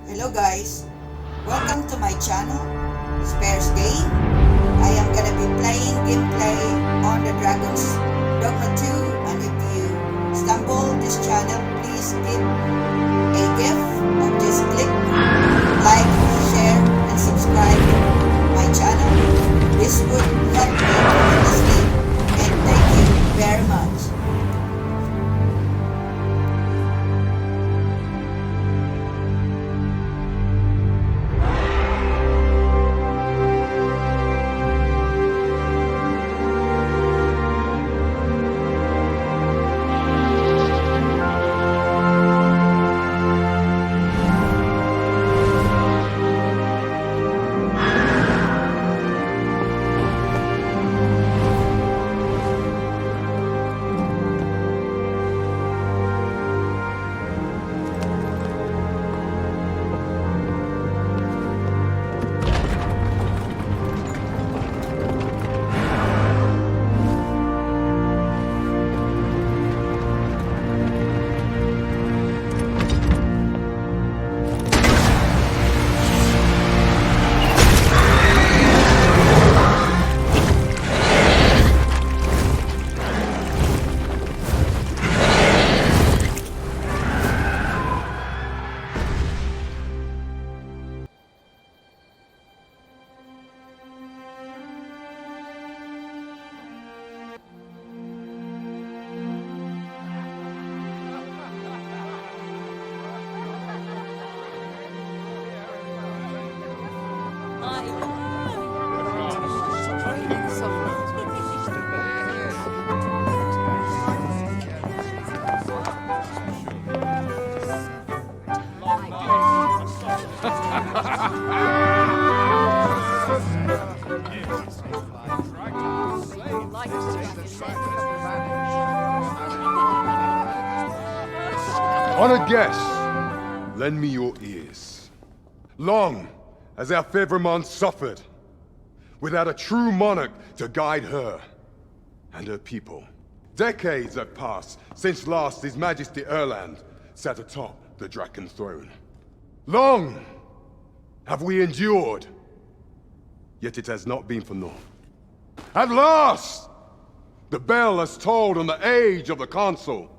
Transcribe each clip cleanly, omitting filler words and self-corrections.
Hello guys, welcome to my channel, Spares Game. I am gonna be playing gameplay on the Dragon's Dogma 2, and if you stumble this channel, please give a gift or just click like, share, and subscribe my channel. This would help me tremendously, and thank you very much. Honored guests, lend me your ears. Long has our Fevremont suffered, without a true monarch to guide her and her people. Decades have passed since last His Majesty Erland sat atop the Draken throne. Long have we endured, yet it has not been for naught. At last, the bell has tolled on the age of the Consul.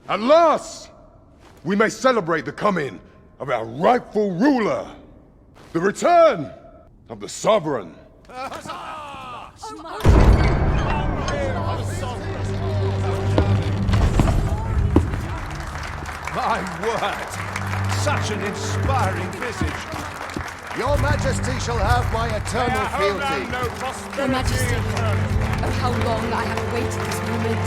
At last, we may celebrate the coming of our rightful ruler, the return of the Sovereign. My word! Such an inspiring visage! Your Majesty shall have my eternal fealty. Your Majesty, oh how long I have awaited this moment.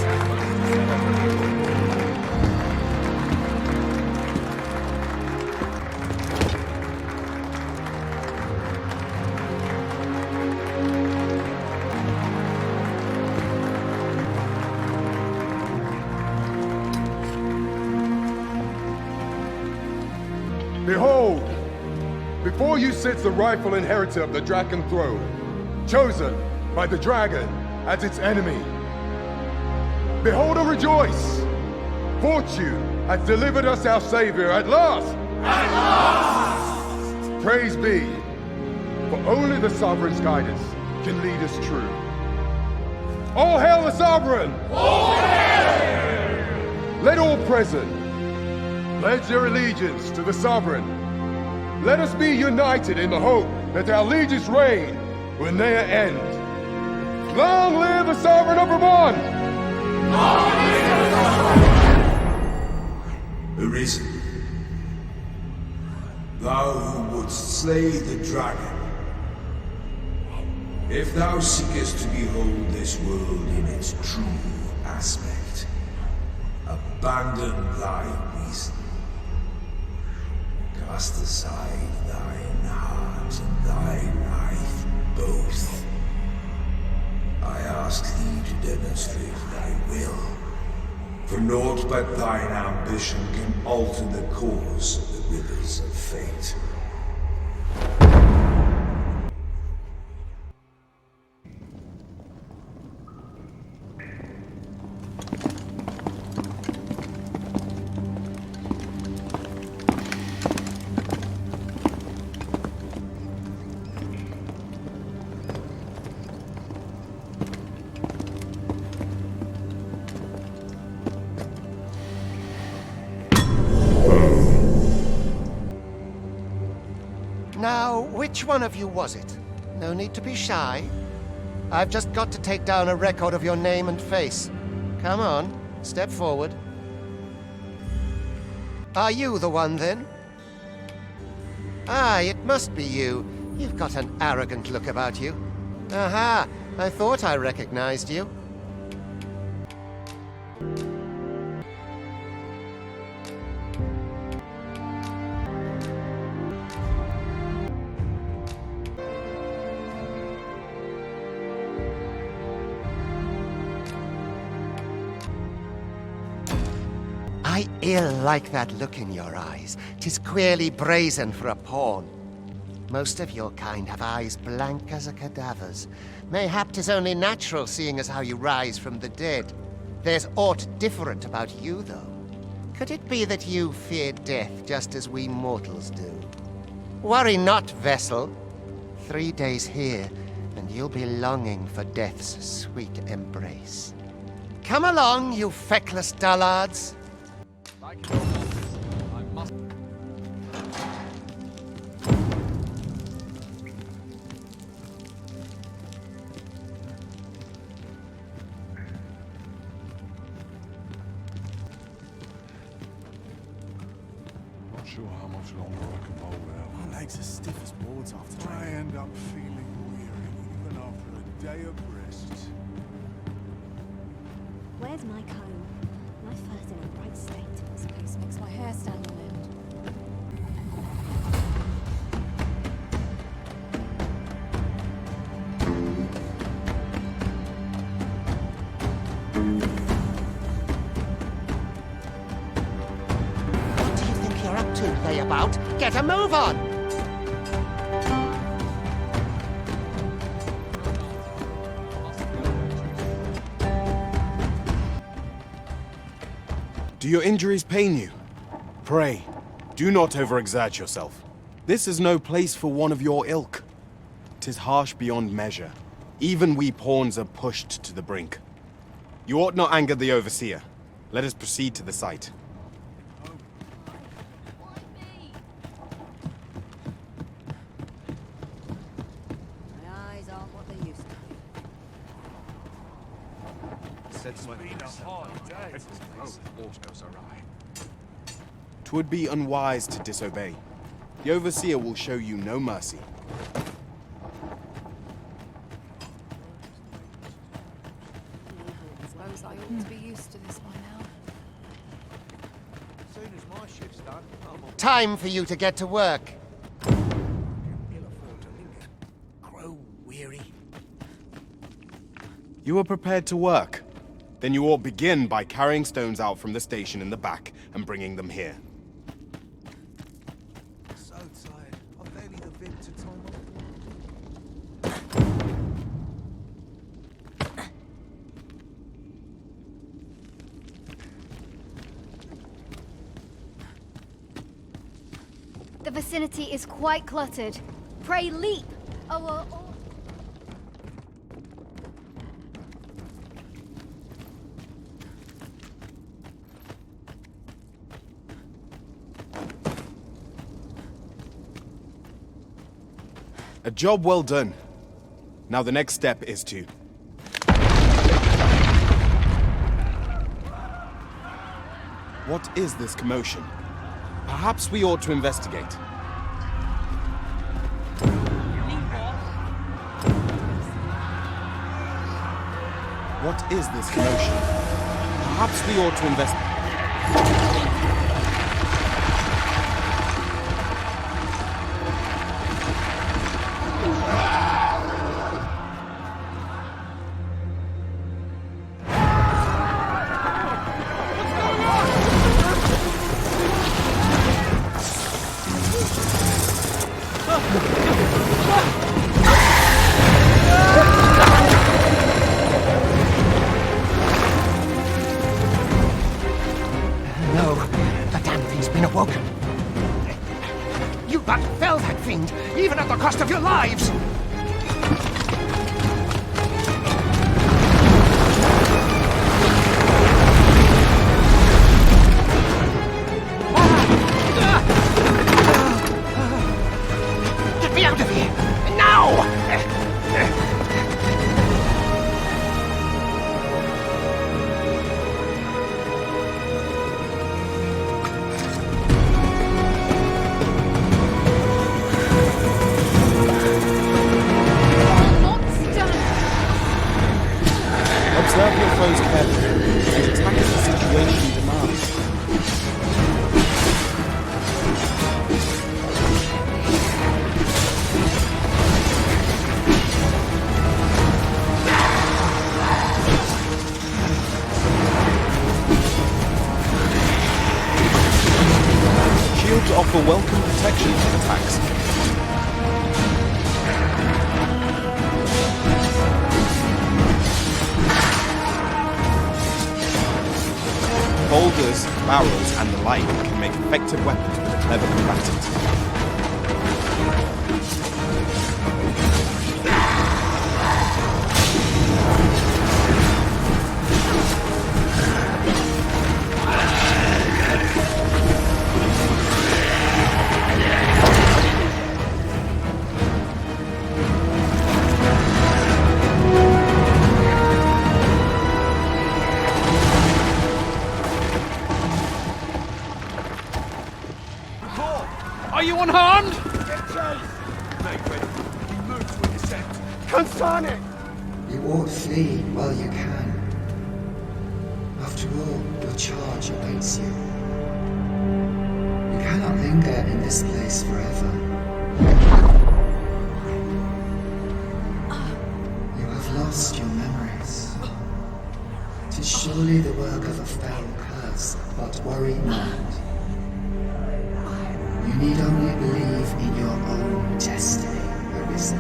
Behold, before you sits the rightful inheritor of the Draken throne, chosen by the dragon as its enemy. Behold and rejoice! Fortune has delivered us our Savior at last! At last! Praise be, for only the Sovereign's guidance can lead us true. All hail the Sovereign! All hail! Let all present pledge their allegiance to the Sovereign. Let us be united in the hope that our liege's reign will ne'er end. Long live the Sovereign of Vermont! Long live the Sovereign! Arisen, thou who wouldst slay the dragon, if thou seekest to behold this world in its true aspect, abandon thy reason. Cast aside thine heart and thy knife both. I ask thee to demonstrate thy will, for naught but thine ambition can alter the course of the rivers of fate. Which one of you was it? No need to be shy. I've just got to take down a record of your name and face. Come on, step forward. Are you the one, then? Ah, it must be you. You've got an arrogant look about you. Aha, I thought I recognized you. I ill like that look in your eyes. 'Tis queerly brazen for a pawn. Most of your kind have eyes blank as a cadaver's. Mayhap 'tis only natural, seeing as how you rise from the dead. There's aught different about you, though. Could it be that you fear death just as we mortals do? Worry not, vessel. 3 days here, and you'll be longing for death's sweet embrace. Come along, you feckless dullards. Not sure how much longer I can hold out. My legs are stiff as boards after I training. end up feeling weary even after a day of rest. Where's my comb? My fur's in a bright state. This place makes my hair stand on end. What do you think you're up to, layabout? Get a move on! Do your injuries pain you? Pray, do not overexert yourself. This is no place for one of your ilk. 'Tis harsh beyond measure. Even we pawns are pushed to the brink. You ought not anger the overseer. Let us proceed to the site. My eyes aren't what they used to be. It's been a hard day. Goes awry. 'Twould be unwise to disobey. The overseer will show you no mercy. I suppose I ought to be used to this by now. As soon as my shift's done, I'm on. Time for you to get to work. Ill afford to linger. Grow weary. You are prepared to work? Then you ought begin by carrying stones out from the station in the back and bringing them here. So tired. I've barely the vim to time off. The vicinity is quite cluttered. Pray leap! Oh. A job well done. Now the next step is to... What is this commotion? Perhaps we ought to investigate. What is this commotion? Perhaps we ought to investigate. No, the damn thing's been awoken. You but fell that fiend, even at the cost of your lives! Get me out of here! protection from attacks. Boulders, barrels, and the like can make effective weapons for the clever combatant. Are you unharmed? You ought flee while you can. After all, your charge awaits you. You cannot linger in this place forever. You have lost your memories. 'Tis surely the work of a fell curse, but worry not. You need only believe in your own destiny, Arisen.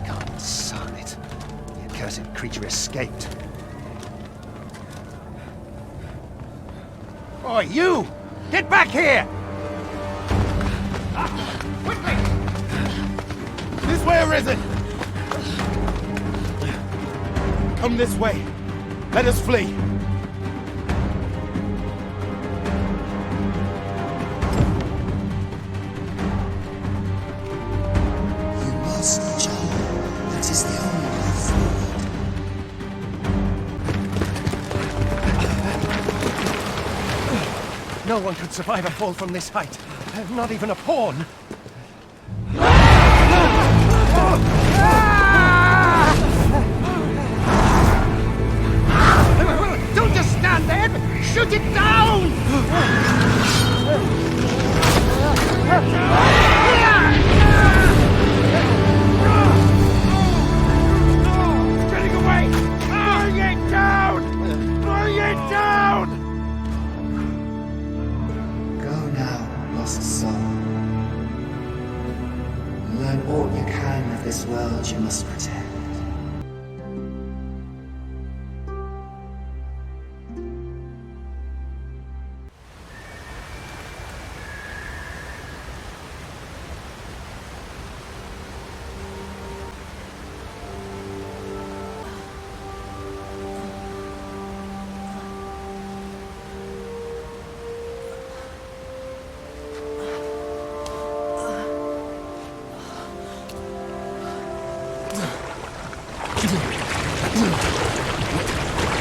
God, son it. The accursed creature escaped. Oi, you! Get back here! Quickly! This way, Arisen! Come this way. Let us flee. You must jump. That is the only path forward. No one could survive a fall from this height. Not even a pawn. Don't just stand there! Shoot it down! Getting away! Bring it down! Bring it down! Go now, lost soul. Learn all you can of this world you must protect.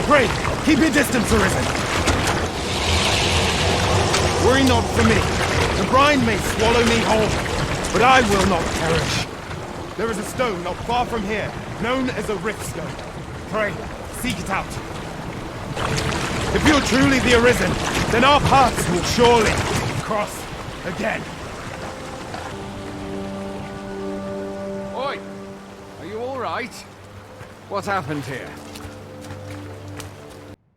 Pray, keep your distance, Arisen. Worry not for me. The brine may swallow me whole, but I will not perish. There is a stone not far from here, known as a rift stone. Pray, seek it out. If you're truly the Arisen, then our paths will surely cross again. Oi! Are you alright? What happened here?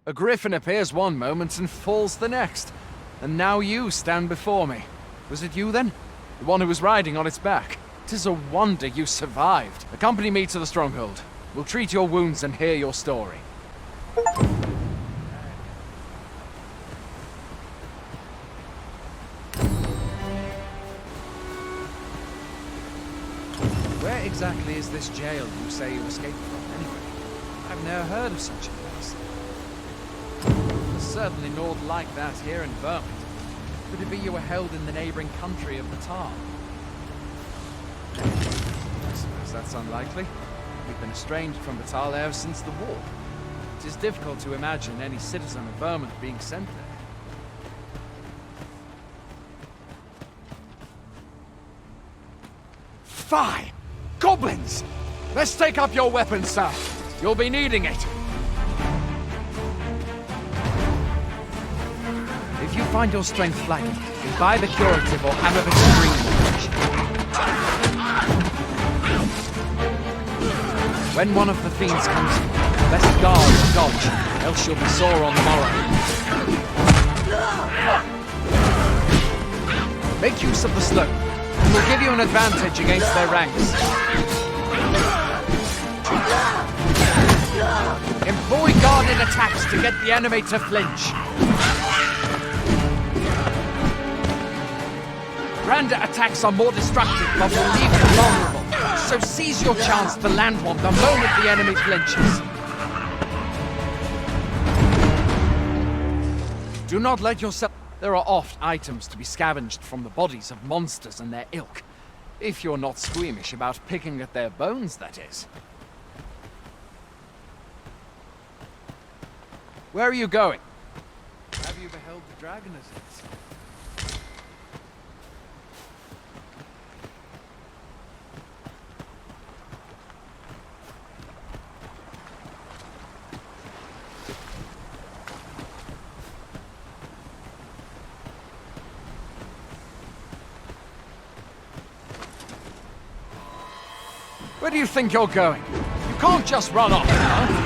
A griffin appears one moment and falls the next. And now you stand before me. Was it you then? The one who was riding on its back? 'Tis a wonder you survived. Accompany me to the stronghold. We'll treat your wounds and hear your story. Where exactly is this jail you say you escaped from, anyway? I've never heard of such a place. There's certainly naught like that here in Vermont. Could it be you were held in the neighboring country of Batal? I suppose that's unlikely. We've been estranged from Batal ever since the war. It is difficult to imagine any citizen of Vermont being sent there. Fine! Goblins! Let's take up your weapons, sir. You'll be needing it. If you find your strength flagging, then buy the curative or have of extreme damage. When one of the fiends comes in, Best guard and dodge, else you'll be sore on the morrow. Make use of the slope. It will give you an advantage against their ranks. Employ guarded attacks to get the enemy to flinch. Grander attacks are more destructive but will leave you vulnerable. So seize your chance to land one the moment the enemy flinches. Do not let yourself... There are oft items to be scavenged from the bodies of monsters and their ilk. If you're not squeamish about picking at their bones, that is. Where are you going? Have you beheld the dragon as yet? Where do you think you're going? You can't just run off, huh?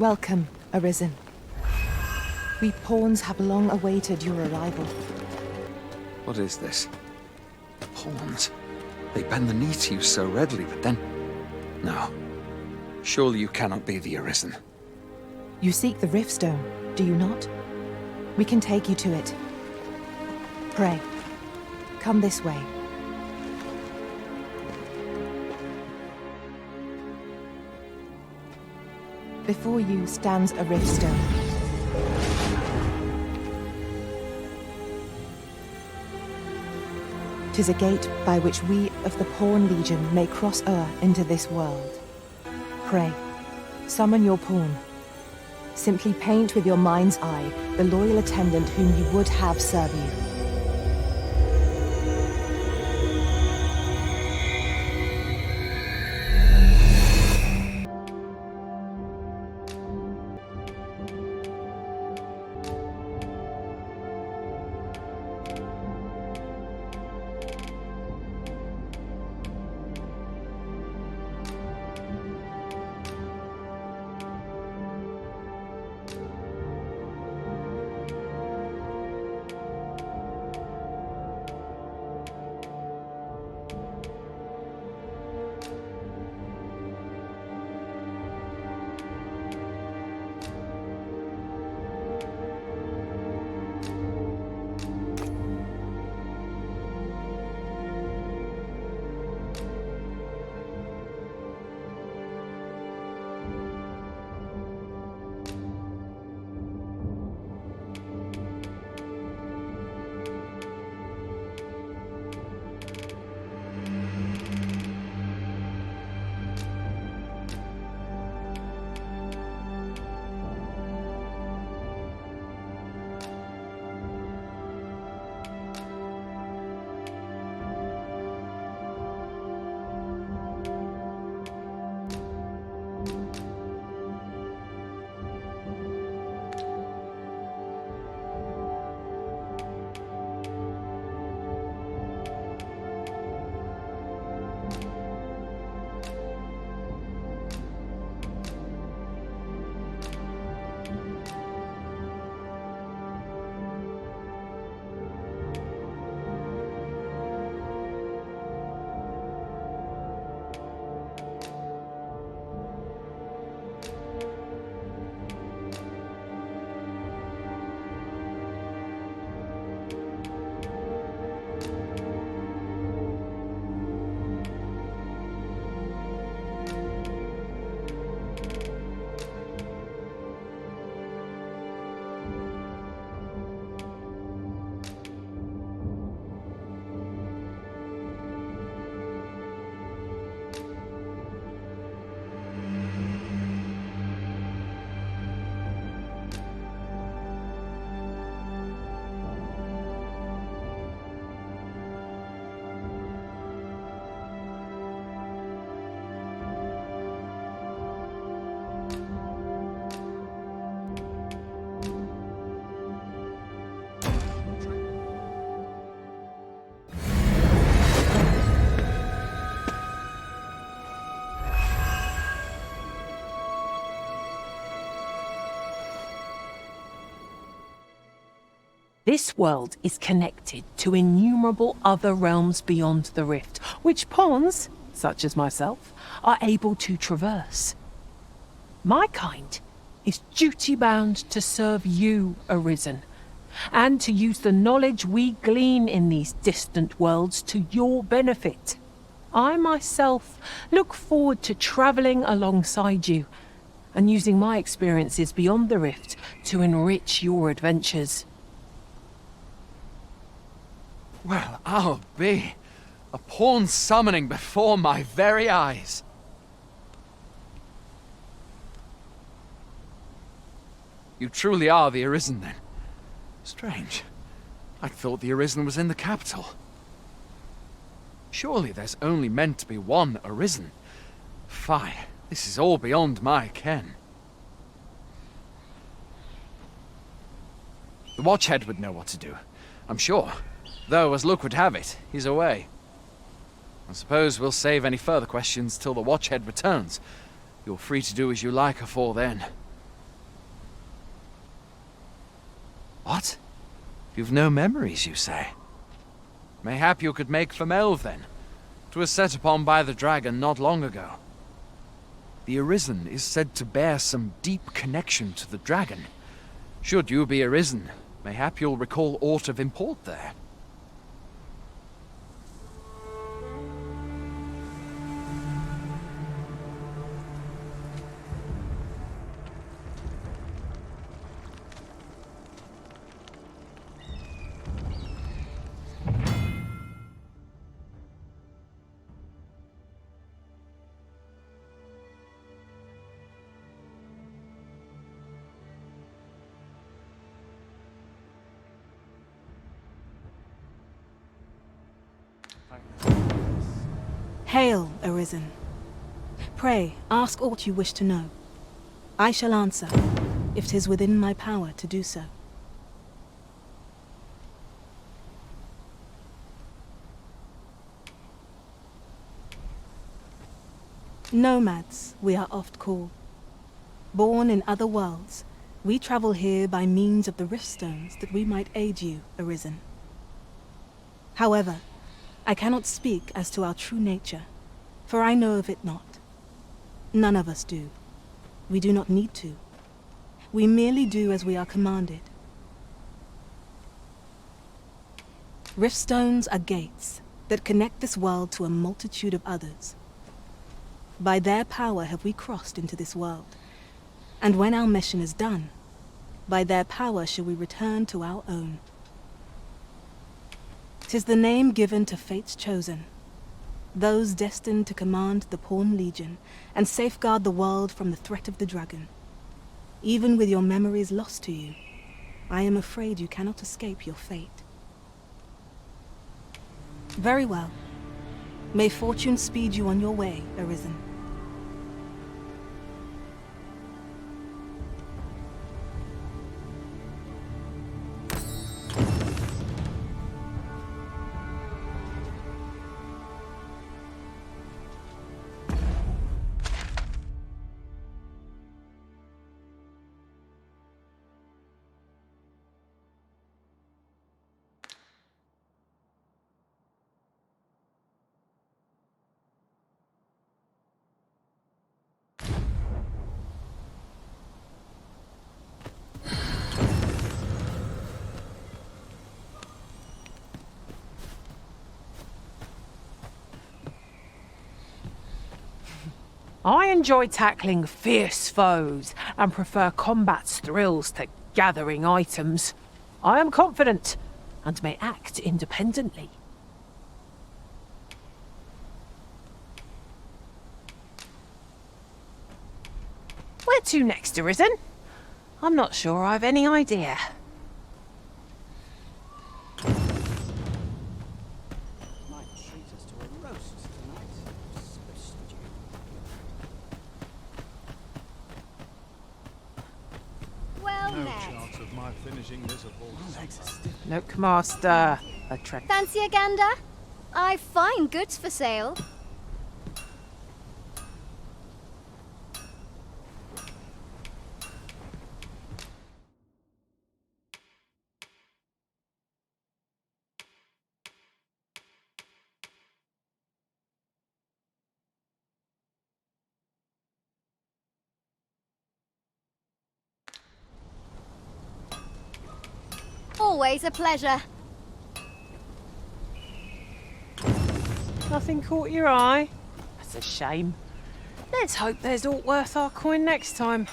Welcome, Arisen. We pawns have long awaited your arrival. What is this? Pawns? They bend the knee to you so readily, but then... No. Surely you cannot be the Arisen. You seek the Riftstone, do you not? We can take you to it. Pray, come this way. Before you stands a Riftstone. "'Tis a gate by which we of the Pawn Legion may cross o'er into this world. Pray, summon your pawn. Simply paint with your mind's eye the loyal attendant whom you would have serve you. This world is connected to innumerable other realms beyond the rift, which pawns, such as myself, are able to traverse. My kind is duty-bound to serve you, Arisen, and to use the knowledge we glean in these distant worlds to your benefit. I myself look forward to travelling alongside you and using my experiences beyond the rift to enrich your adventures. Well, I'll be. A pawn summoning before my very eyes. You truly are the Arisen, then? Strange. I thought the Arisen was in the capital. Surely there's only meant to be one Arisen. Fie, this is all beyond my ken. The Watchhead would know what to do, I'm sure. Though, as luck would have it, he's away. I suppose we'll save any further questions till the Watchhead returns. You're free to do as you like afore then. What? You've no memories, you say? Mayhap you could make for Melve, then. 'Twas set upon by the dragon not long ago. The Arisen is said to bear some deep connection to the dragon. Should you be Arisen, mayhap you'll recall aught of import there. Hail, Arisen. Pray, ask aught you wish to know. I shall answer, if 'tis within my power to do so. Nomads, we are oft called. Born in other worlds, we travel here by means of the riftstones that we might aid you, Arisen. However, I cannot speak as to our true nature, for I know of it not. None of us do. We do not need to. We merely do as we are commanded. Riftstones are gates that connect this world to a multitude of others. By their power have we crossed into this world, and when our mission is done, by their power shall we return to our own. 'Tis the name given to fate's chosen, those destined to command the Pawn Legion and safeguard the world from the threat of the dragon. Even with your memories lost to you, I am afraid you cannot escape your fate. Very well. May fortune speed you on your way, Arisen. I enjoy tackling fierce foes and prefer combat's thrills to gathering items. I am confident and may act independently. Where to next, Arisen? I'm not sure I've any idea. Well No met. chance of my finishing this of all. Look, Master, a trick. Fancy a gander? I've fine goods for sale. always a pleasure. Nothing caught your eye? That's a shame. Let's hope there's aught worth our coin next time.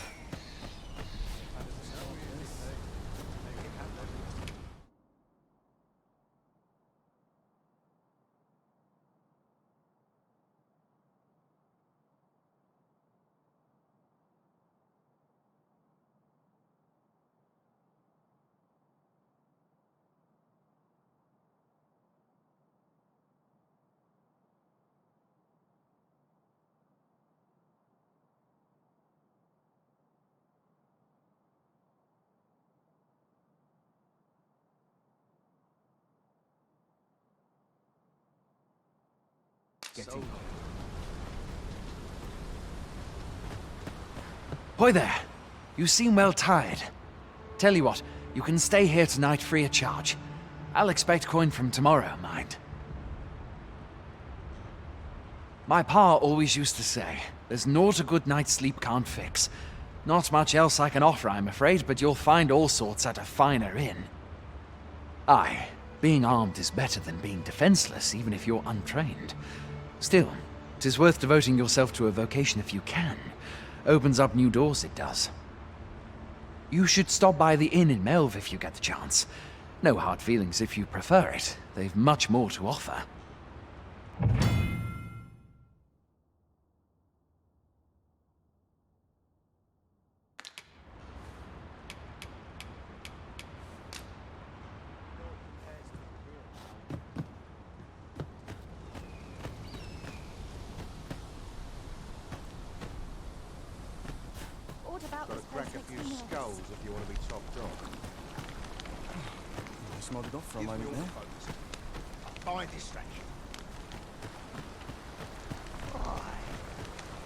Hoy there! You seem well tired. Tell you what, you can stay here tonight free of charge. I'll expect coin from tomorrow, mind. My pa always used to say, there's naught a good night's sleep can't fix. Not much else I can offer, I'm afraid, but you'll find all sorts at a finer inn. Aye, being armed is better than being defenseless, even if you're untrained. Still, 'tis worth devoting yourself to a vocation if you can. Opens up new doors, it does. You should stop by the inn in Melve if you get the chance. No hard feelings if you prefer it. They've much more to offer. What about this Crack a place few makes me nervous? skulls if you want to be topped off. I smelled it off for a moment there. Fine distraction.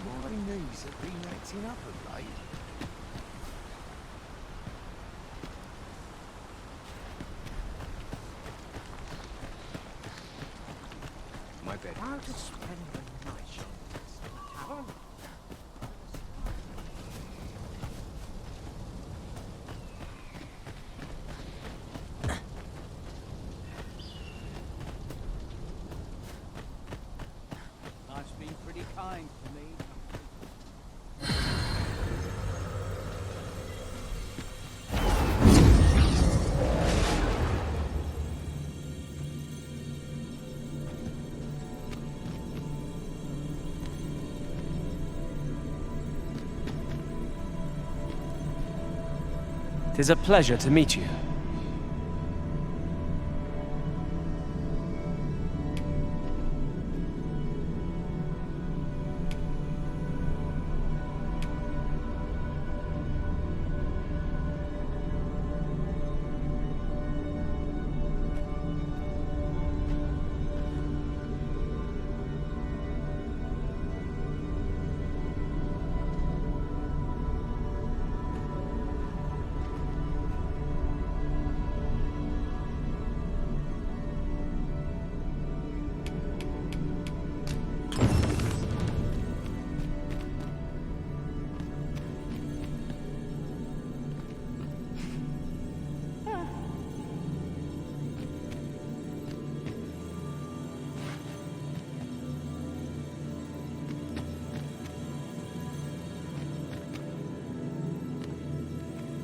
My knees have been acting up of late. My bed. How to spend the night tavern? Life's been pretty kind to me. Tis a pleasure to meet you.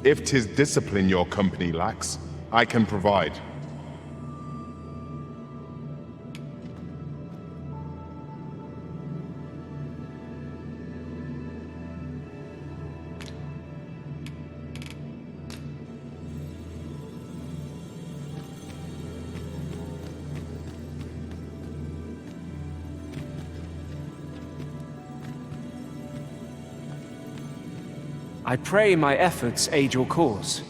If 'tis discipline your company lacks, I can provide. I pray my efforts aid your cause.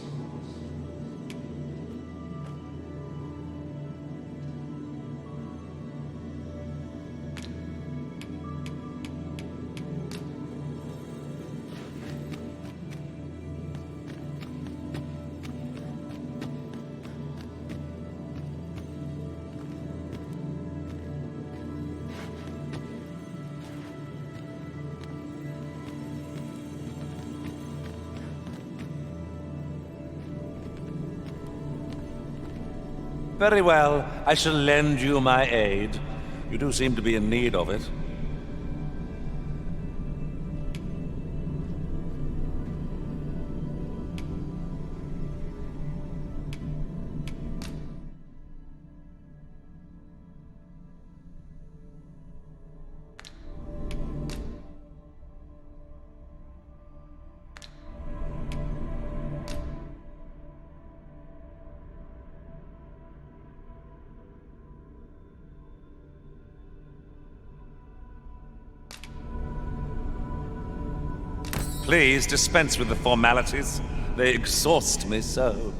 Very well, I shall lend you my aid. You do seem to be in need of it. Please dispense with the formalities. They exhaust me so.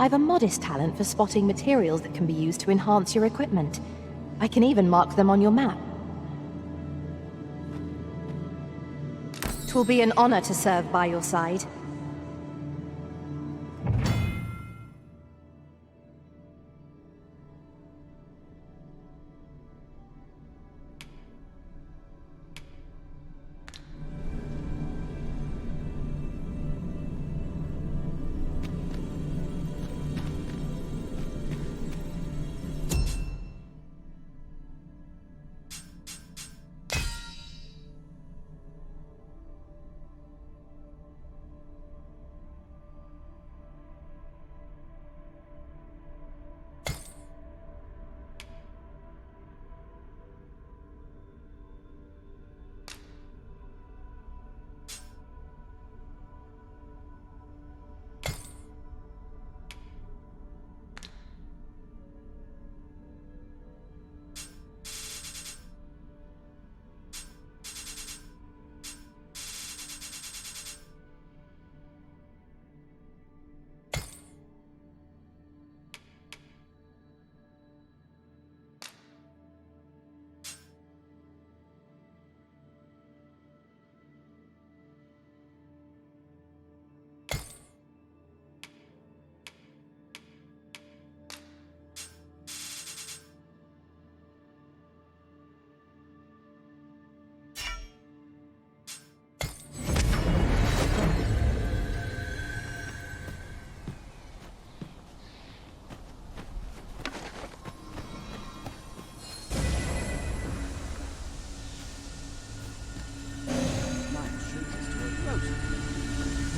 I've a modest talent for spotting materials that can be used to enhance your equipment. I can even mark them on your map. 'Twill be an honor to serve by your side.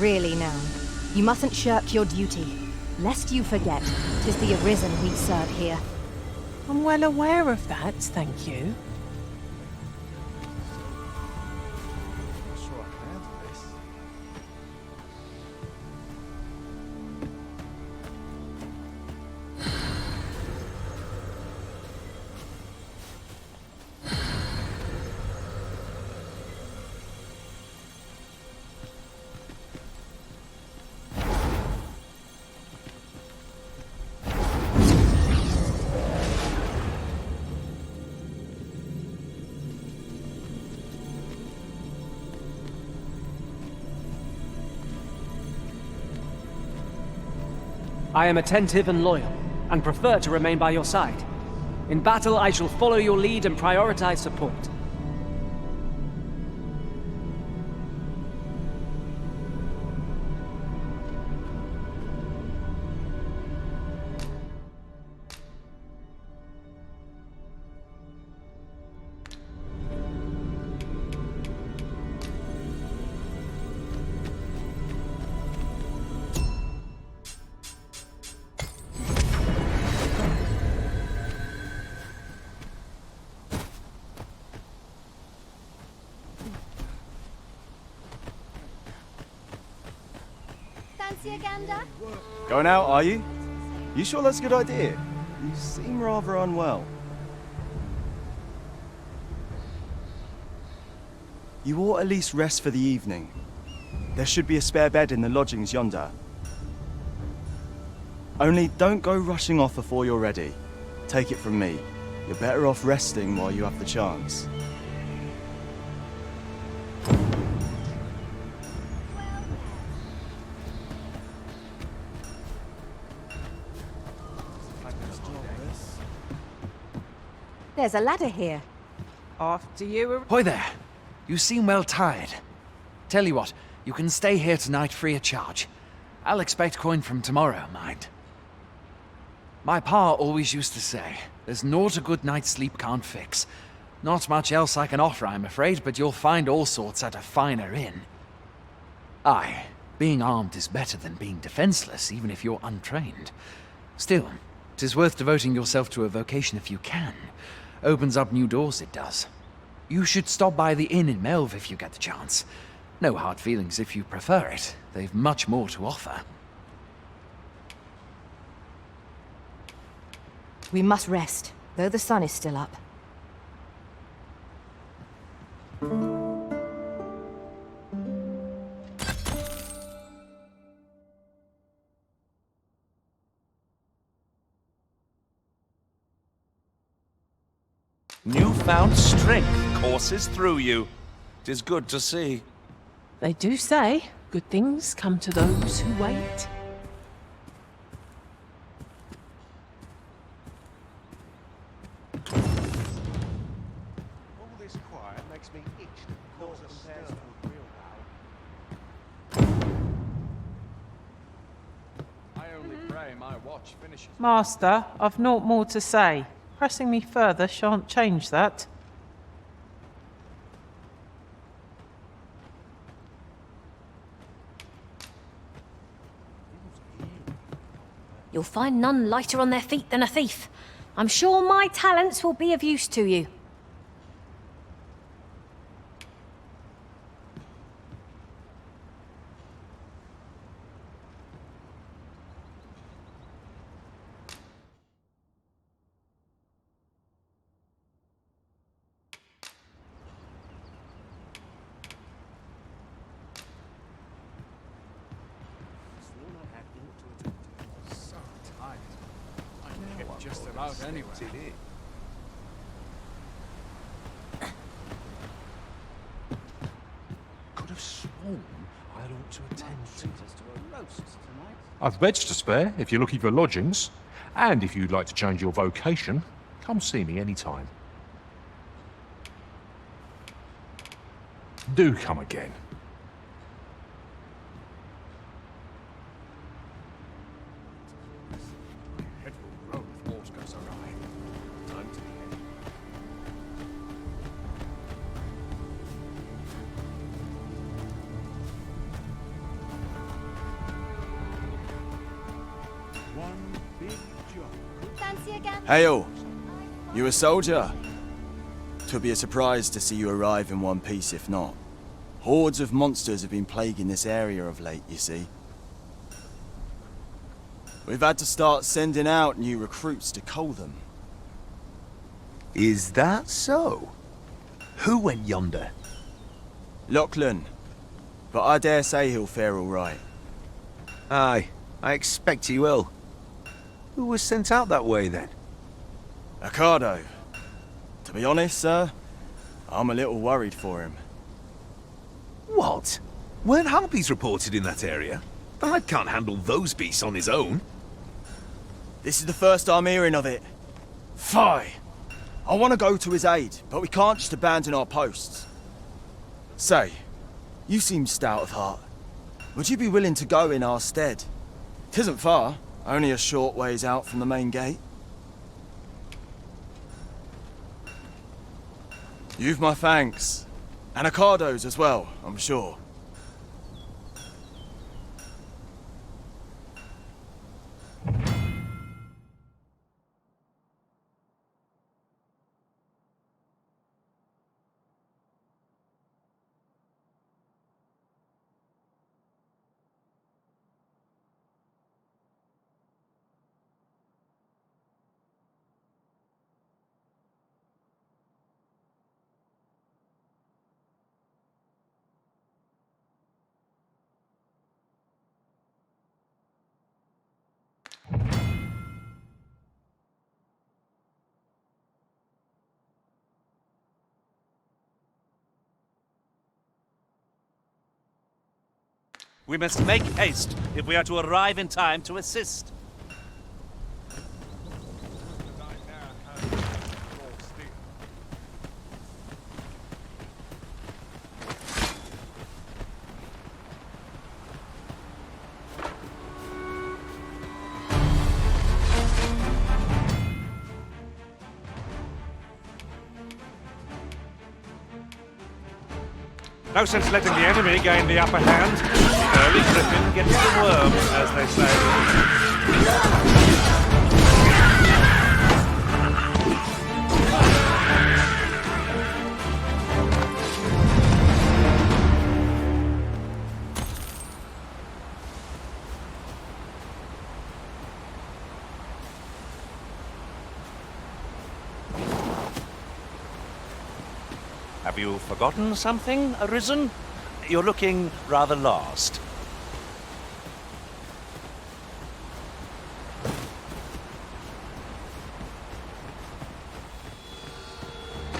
Really now, you mustn't shirk your duty, lest you forget 'tis the Arisen we serve here. I'm well aware of that, thank you. Not sure I can handle this. I am attentive and loyal, and prefer to remain by your side. In battle, I shall follow your lead and prioritize support. Fancy a gander? Going out, are you? You sure that's a good idea? You seem rather unwell. You ought at least rest for the evening. There should be a spare bed in the lodgings yonder. Only don't go rushing off before you're ready. Take it from me. You're better off resting while you have the chance. There's a ladder here. After you. Hoy there. You seem well tired. Tell you what, you can stay here tonight free of charge. I'll expect coin from tomorrow, mind. My pa always used to say, there's naught a good night's sleep can't fix. Not much else I can offer, I'm afraid, but you'll find all sorts at a finer inn. Aye, being armed is better than being defenseless, even if you're untrained. Still, 'tis worth devoting yourself to a vocation if you can. Opens up new doors, it does. You should stop by the inn in Melve if you get the chance. No hard feelings if you prefer it. They've much more to offer. We must rest, though the sun is still up. Newfound strength courses through you. 'Tis good to see. They do say good things come to those who wait. All this quiet makes me itch to cause a compares to a real I only pray my watch finishes. Master, I've naught more to say. Pressing me further shan't change that. You'll find none lighter on their feet than a thief. I'm sure my talents will be of use to you. So tired. I get just about anywhere. Could have sworn I ought to attend to a roast tonight. I've beds to spare if you're looking for lodgings. And if you'd like to change your vocation, come see me anytime. Do come again. Head will roll if water goes awry. Time to be heading. Hail! You a soldier? Twould be a surprise to see you arrive in one piece if not. Hordes of monsters have been plaguing this area of late, you see. We've had to start sending out new recruits to cull them. Is that so? Who went yonder? Lachlan. But I dare say he'll fare all right. Aye, I expect he will. Who was sent out that way, then? Ocado. To be honest, sir, I'm a little worried for him. What? Weren't harpies reported in that area? The lad can't handle those beasts on his own. This is the first I'm hearing of it. Fie! I want to go to his aid, but we can't just abandon our posts. Say, you seem stout of heart. Would you be willing to go in our stead? 'Tisn't far, only a short ways out from the main gate. You've my thanks. And Ocado's as well, I'm sure. We must make haste if we are to arrive in time to assist. No sense letting the enemy gain the upper hand. Early Griffin gets the worm, as they say. Have you forgotten something, Arisen? You're looking rather lost.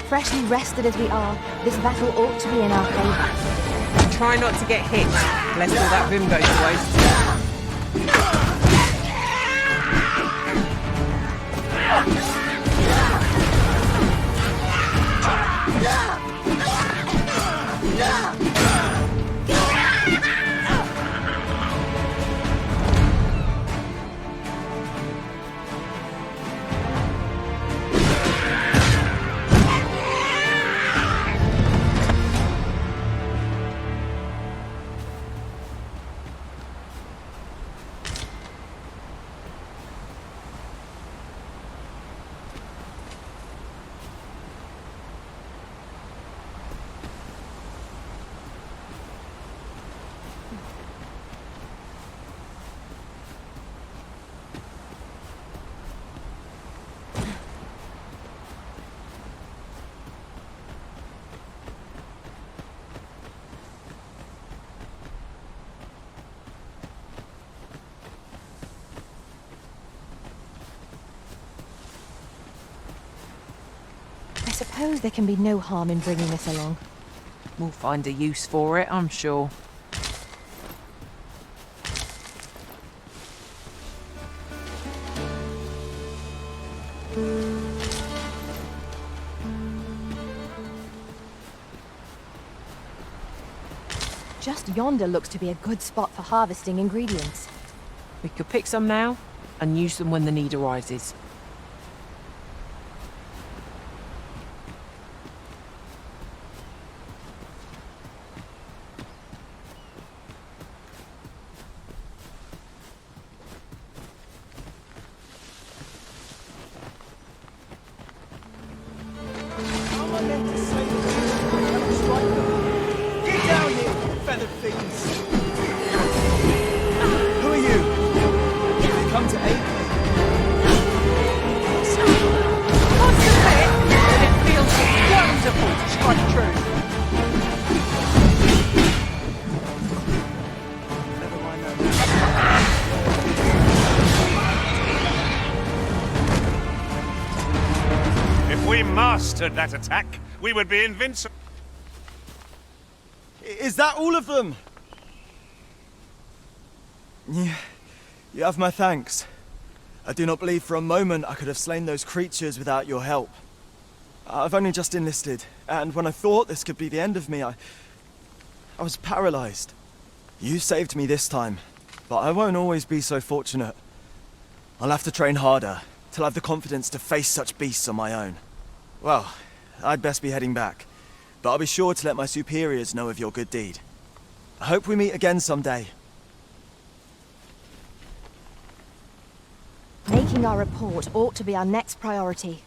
Freshly rested as we are, this battle ought to be in our favour. Try not to get hit, lest all that vim goes to waste. I suppose there can be no harm in bringing this along. We'll find a use for it, I'm sure. Just yonder looks to be a good spot for harvesting ingredients. We could pick some now and use them when the need arises. I meant to say that I cannot strike them. Get down here, feathered things! Who are you? Have you come to aid me? Concentrate! It feels wonderful to strike true. Never mind that. If we mastered that attack, we would be invincible. Is that all of them? Yeah, you have my thanks. I do not believe for a moment I could have slain those creatures without your help. I've only just enlisted, and when I thought this could be the end of me, I was paralyzed. You saved me this time, but I won't always be so fortunate. I'll have to train harder, till I've the confidence to face such beasts on my own. Well, I'd best be heading back, but I'll be sure to let my superiors know of your good deed. I hope we meet again someday. Making our report ought to be our next priority.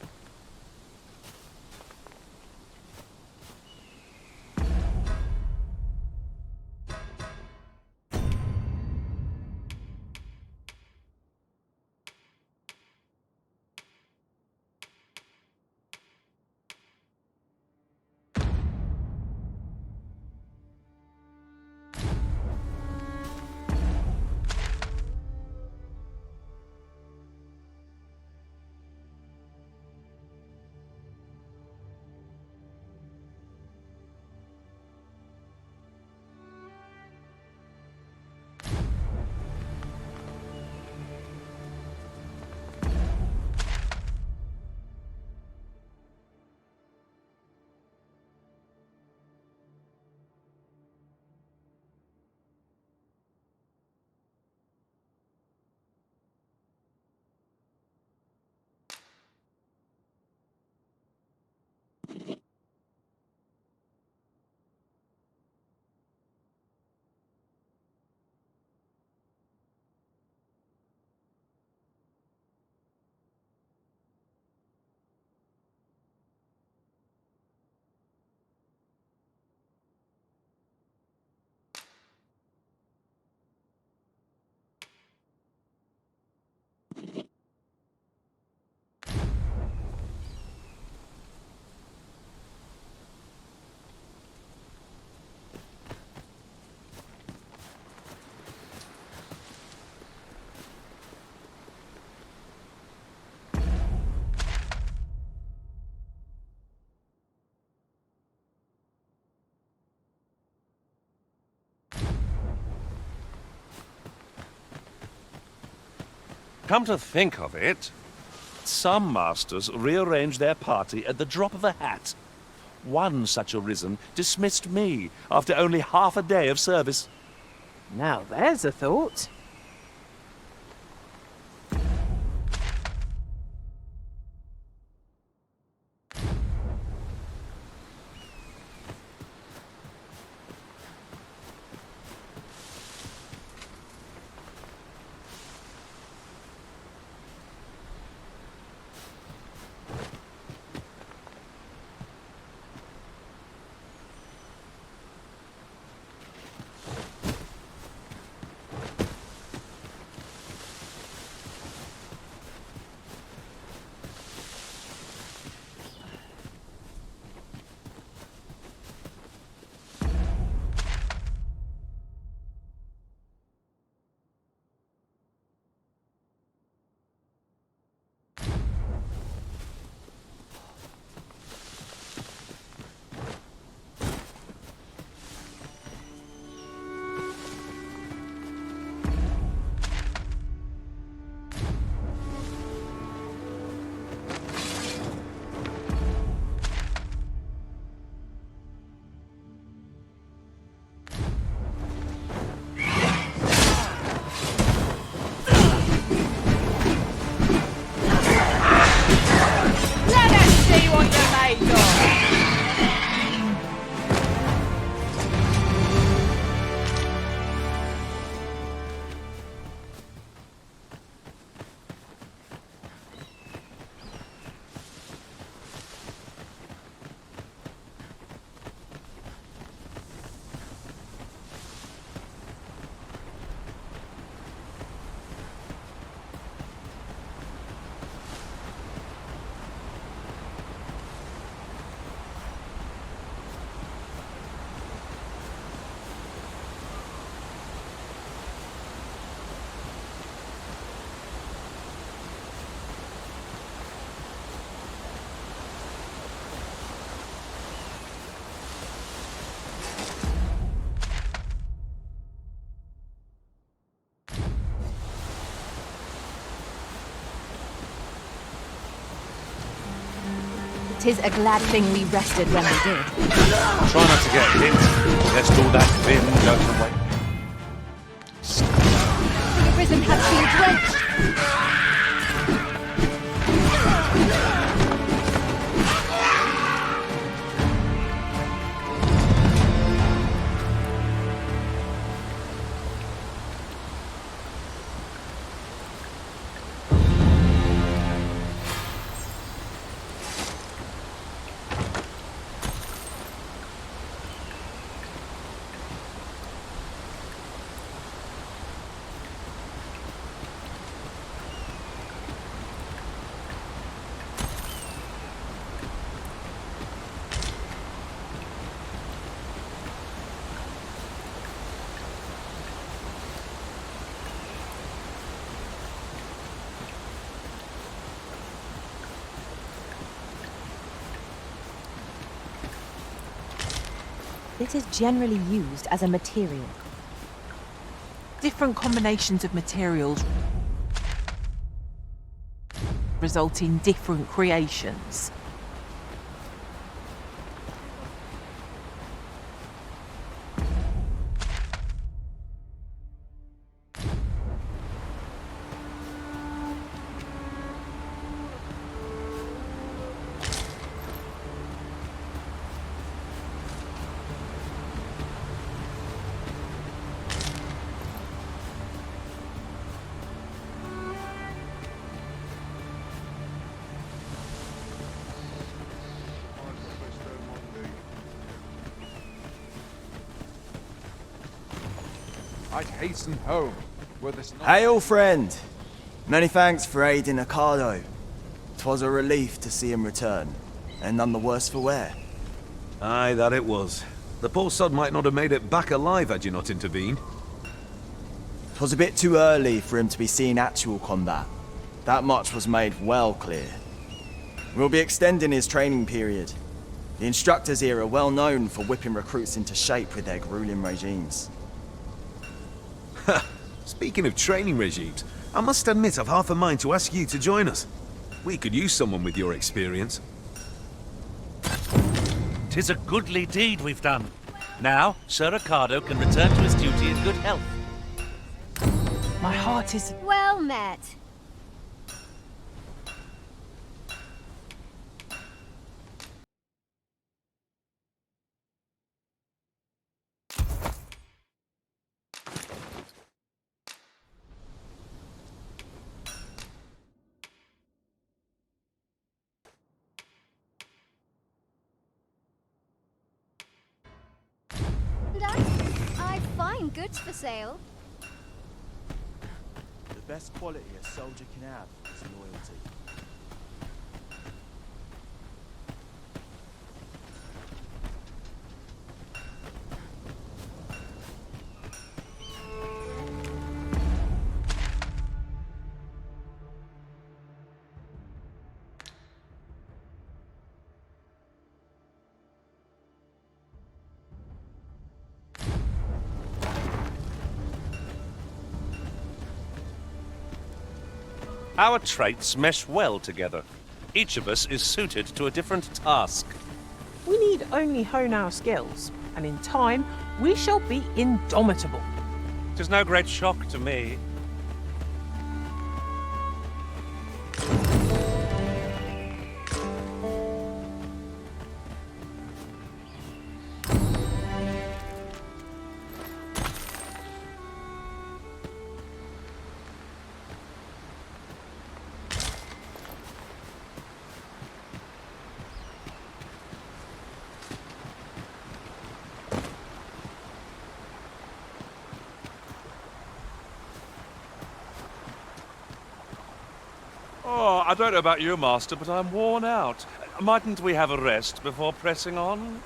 Come to think of it, some masters rearrange their party at the drop of a hat. One such arisen dismissed me after only half a day of service. Now there's a thought. 'Tis a glad thing we rested when we did. Try not to get hit, lest all that vim go away. The prison has been drenched. It is generally used as a material. Different combinations of materials result in different creations. I'd hasten home, were this not... Hail, friend! Many thanks for aiding Ocado. 'Twas a relief to see him return, and none the worse for wear. Aye, that it was. The poor sod might not have made it back alive had you not intervened. 'Twas a bit too early for him to be seeing actual combat. That much was made well clear. We'll be extending his training period. The instructors here are well known for whipping recruits into shape with their grueling regimes. Speaking of training regimes, I must admit I've half a mind to ask you to join us. We could use someone with your experience. 'Tis a goodly deed we've done. Now, Sir Ricardo can return to his duty in good health. My heart is... Well met. I find goods for sale. The best quality a soldier can have is loyalty. Our traits mesh well together. Each of us is suited to a different task. We need only hone our skills, and in time, we shall be indomitable. 'Tis no great shock to me. Oh, I don't know about you, Master, but I'm worn out. Mightn't we have a rest before pressing on?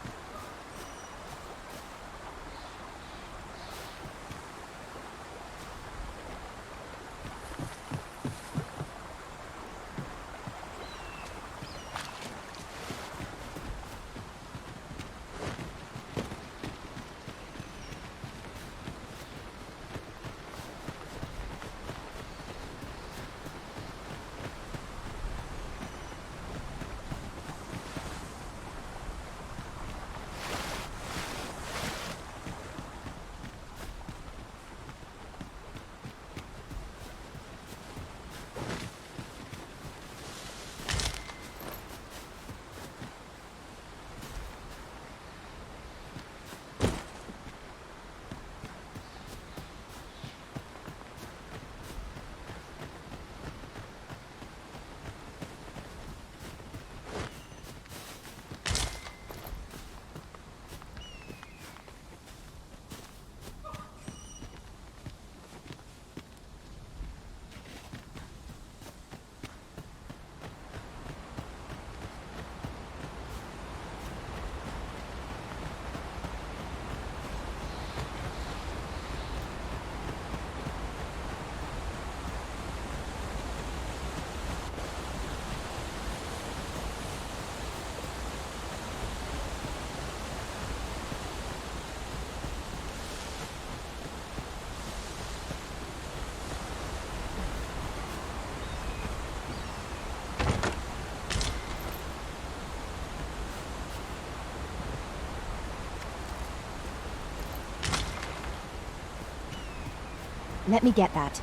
Let me get that.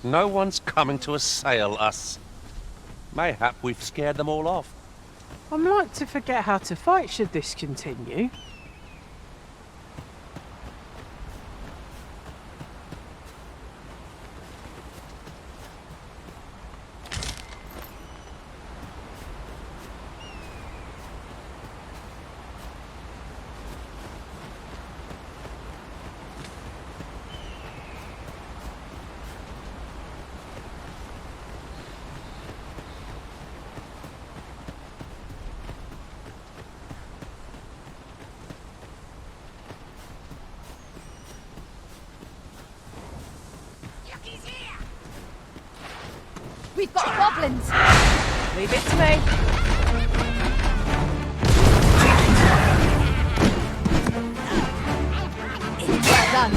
No one's coming to assail us. Mayhap we've scared them all off. I'm like to forget how to fight should this continue. We've got goblins! Leave it to me. Well done.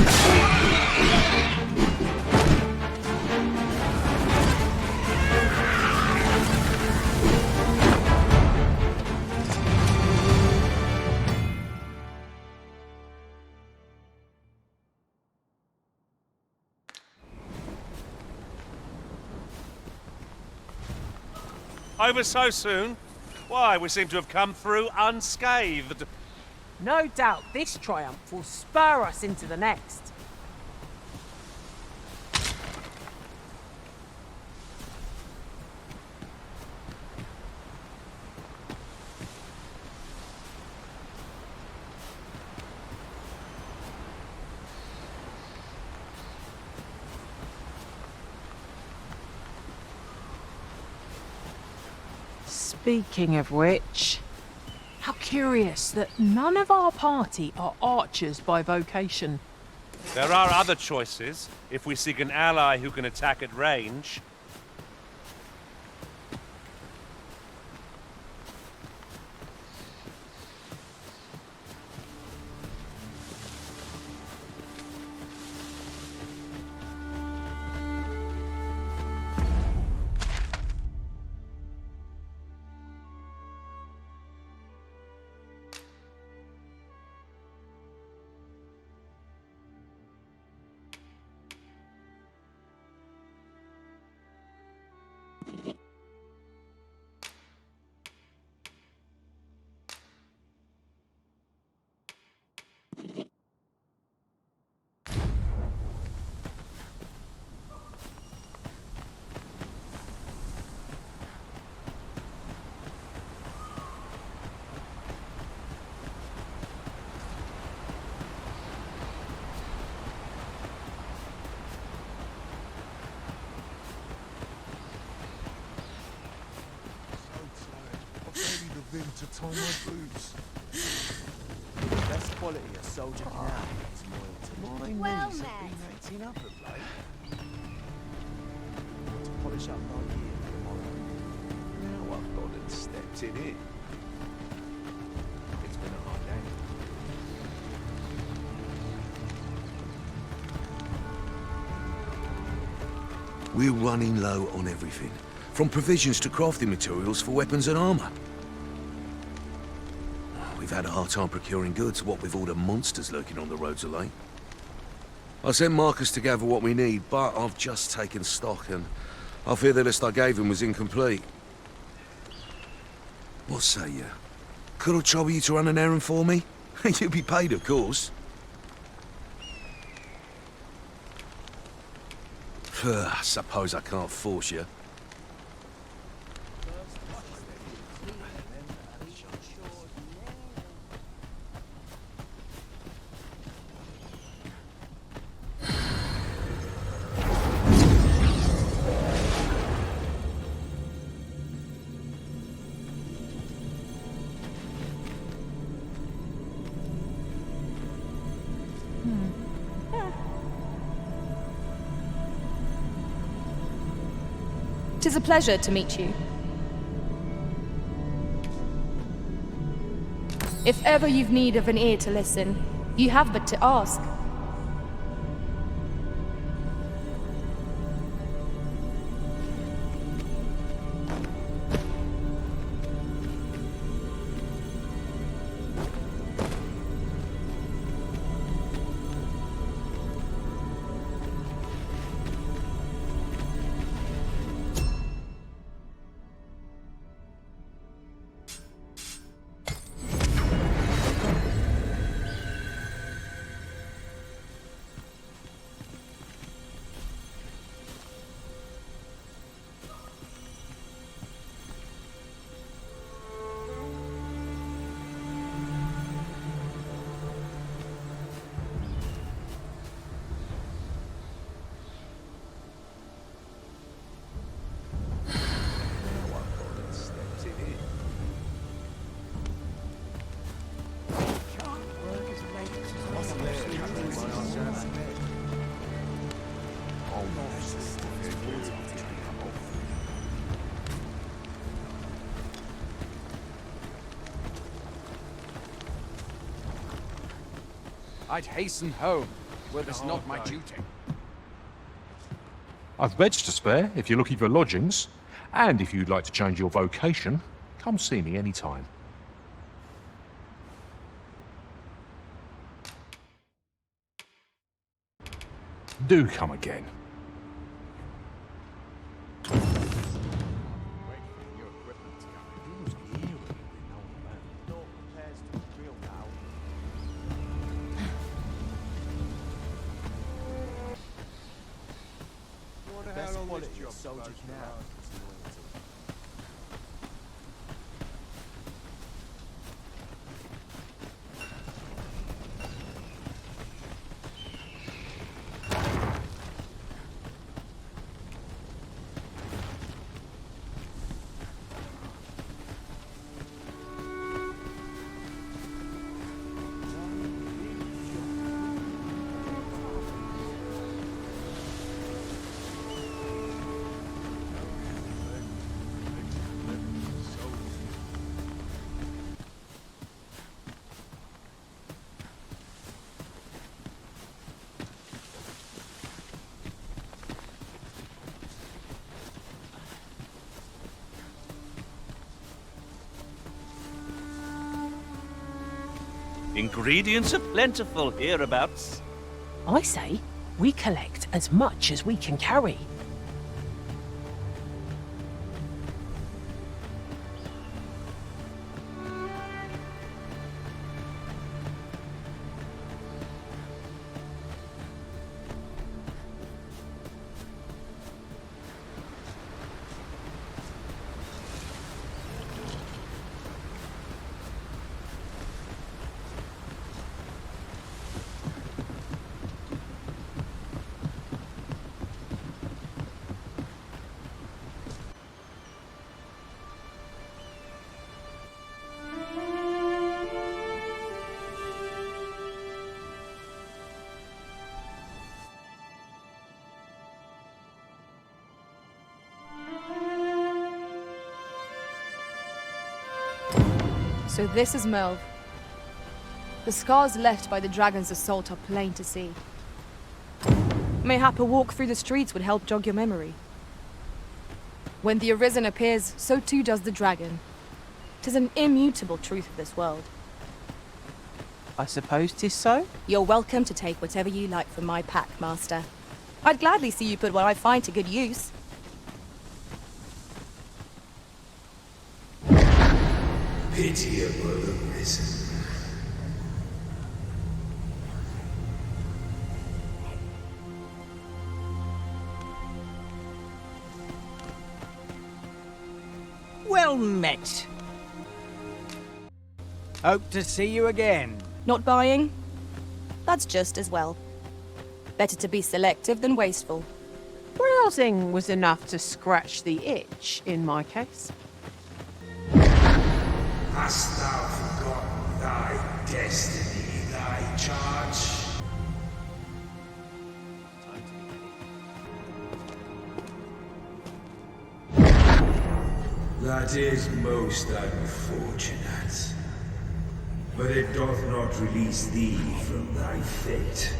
Over so soon? Why, we seem to have come through unscathed. No doubt this triumph will spur us into the next. Speaking of which, how curious that none of our party are archers by vocation. There are other choices, if we seek an ally who can attack at range. to tie my boots. The best quality a soldier can have is loyalty. My knees have been acting up of late. To polish up my gear for tomorrow. Now I've gone and stepped in it. It's been a hard day. We're running low on everything, from provisions to crafting materials for weapons and armor. We've had a hard time procuring goods, what with all the monsters lurking on the roads of late. I sent Marcus to gather what we need, but I've just taken stock and I fear the list I gave him was incomplete. What say you? Could I trouble you to run an errand for me? You'll be paid, of course. I suppose I can't force you. Tis a pleasure to meet you. If ever you've need of an ear to listen, you have but to ask. I'd hasten home, were this not my duty. I've beds to spare if you're looking for lodgings. And if you'd like to change your vocation, come see me anytime. Do come again. Best quality a soldier can have is loyalty. Ingredients are plentiful hereabouts. I say we collect as much as we can carry. So this is Melv. The scars left by the dragon's assault are plain to see. Mayhap a walk through the streets would help jog your memory. When the Arisen appears, so too does the dragon. 'Tis an immutable truth of this world. I suppose 'tis so? You're welcome to take whatever you like from my pack, Master. I'd gladly see you put what I find to good use. Pitiable Arisen. Well met. Hope to see you again. Not buying? That's just as well. Better to be selective than wasteful. Browsing was enough to scratch the itch, in my case. Hast thou forgotten thy destiny, thy charge? That is most unfortunate. But it doth not release thee from thy fate.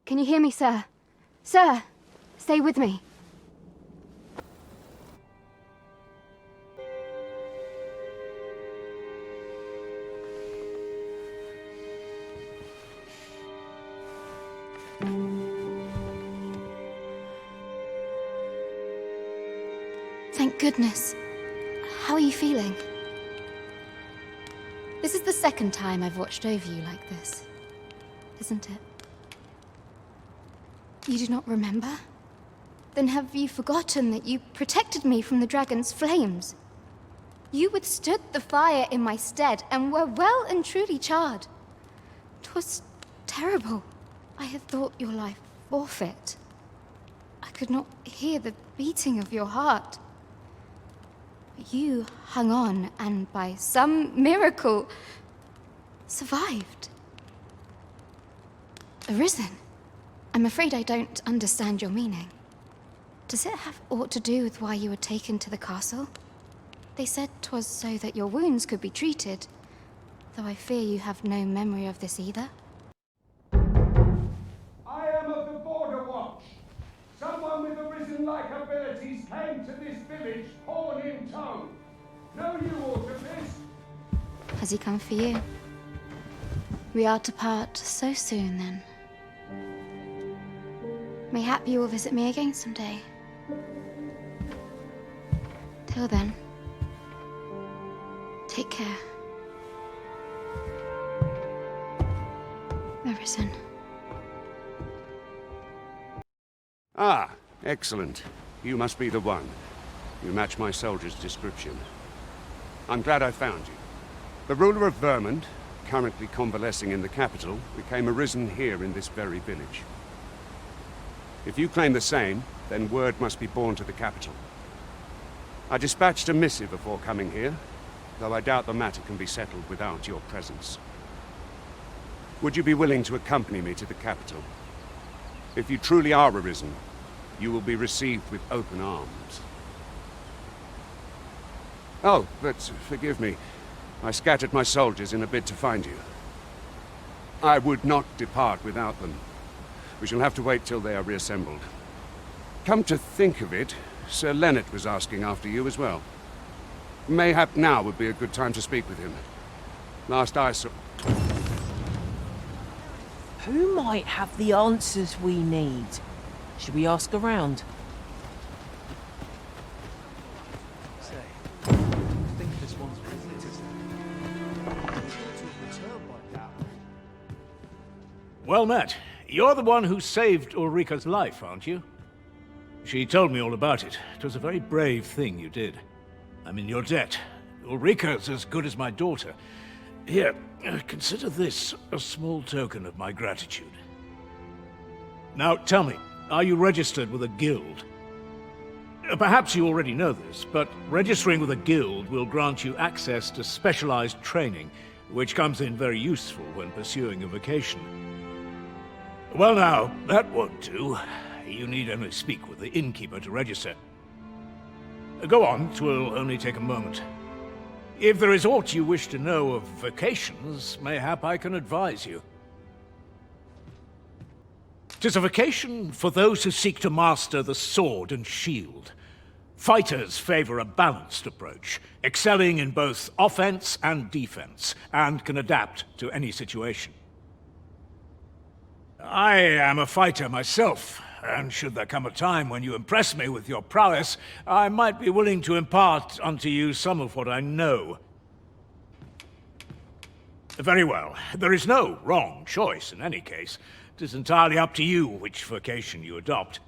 Can you hear me, sir? Sir, stay with me. Thank goodness. How are you feeling? This is the second time I've watched over you like this, isn't it? You do not remember? Then have you forgotten that you protected me from the dragon's flames? You withstood the fire in my stead and were well and truly charred. 'Twas terrible. I had thought your life forfeit. I could not hear the beating of your heart. But you hung on and by some miracle survived. Arisen. I'm afraid I don't understand your meaning. Does it have aught to do with why you were taken to the castle? They said 'twas so that your wounds could be treated, though I fear you have no memory of this either. I am of the Border Watch. Someone with Arisen-like abilities came to this village, horn in tow. Know you aught of this? Has he come for you? We are to part so soon, then. Mayhap you will visit me again someday. Till then, take care. Arisen. Ah, excellent. You must be the one. You match my soldier's description. I'm glad I found you. The ruler of Vermont, currently convalescing in the capital, became arisen here in this very village. If you claim the same, then word must be borne to the capital. I dispatched a missive before coming here, though I doubt the matter can be settled without your presence. Would you be willing to accompany me to the capital? If you truly are arisen, you will be received with open arms. Oh, but forgive me. I scattered my soldiers in a bid to find you. I would not depart without them. We shall have to wait till they are reassembled. Come to think of it, Sir Leonard was asking after you as well. Mayhap now would be a good time to speak with him. Last I saw... Who might have the answers we need? Should we ask around? Say, I think this one's visited. Well met. You're the one who saved Ulrika's life, aren't you? She told me all about it. It was a very brave thing you did. I'm in your debt. Ulrika's as good as my daughter. Here, consider this a small token of my gratitude. Now, tell me, are you registered with a guild? Perhaps you already know this, but registering with a guild will grant you access to specialized training, which comes in very useful when pursuing a vocation. Well now, that won't do. You need only speak with the innkeeper to register. Go on, 'twill only take a moment. If there is aught you wish to know of vocations, mayhap I can advise you. 'Tis a vocation for those who seek to master the sword and shield. Fighters favor a balanced approach, excelling in both offense and defense, and can adapt to any situation. I am a fighter myself, and should there come a time when you impress me with your prowess, I might be willing to impart unto you some of what I know. Very well. There is no wrong choice in any case. It is entirely up to you which vocation you adopt.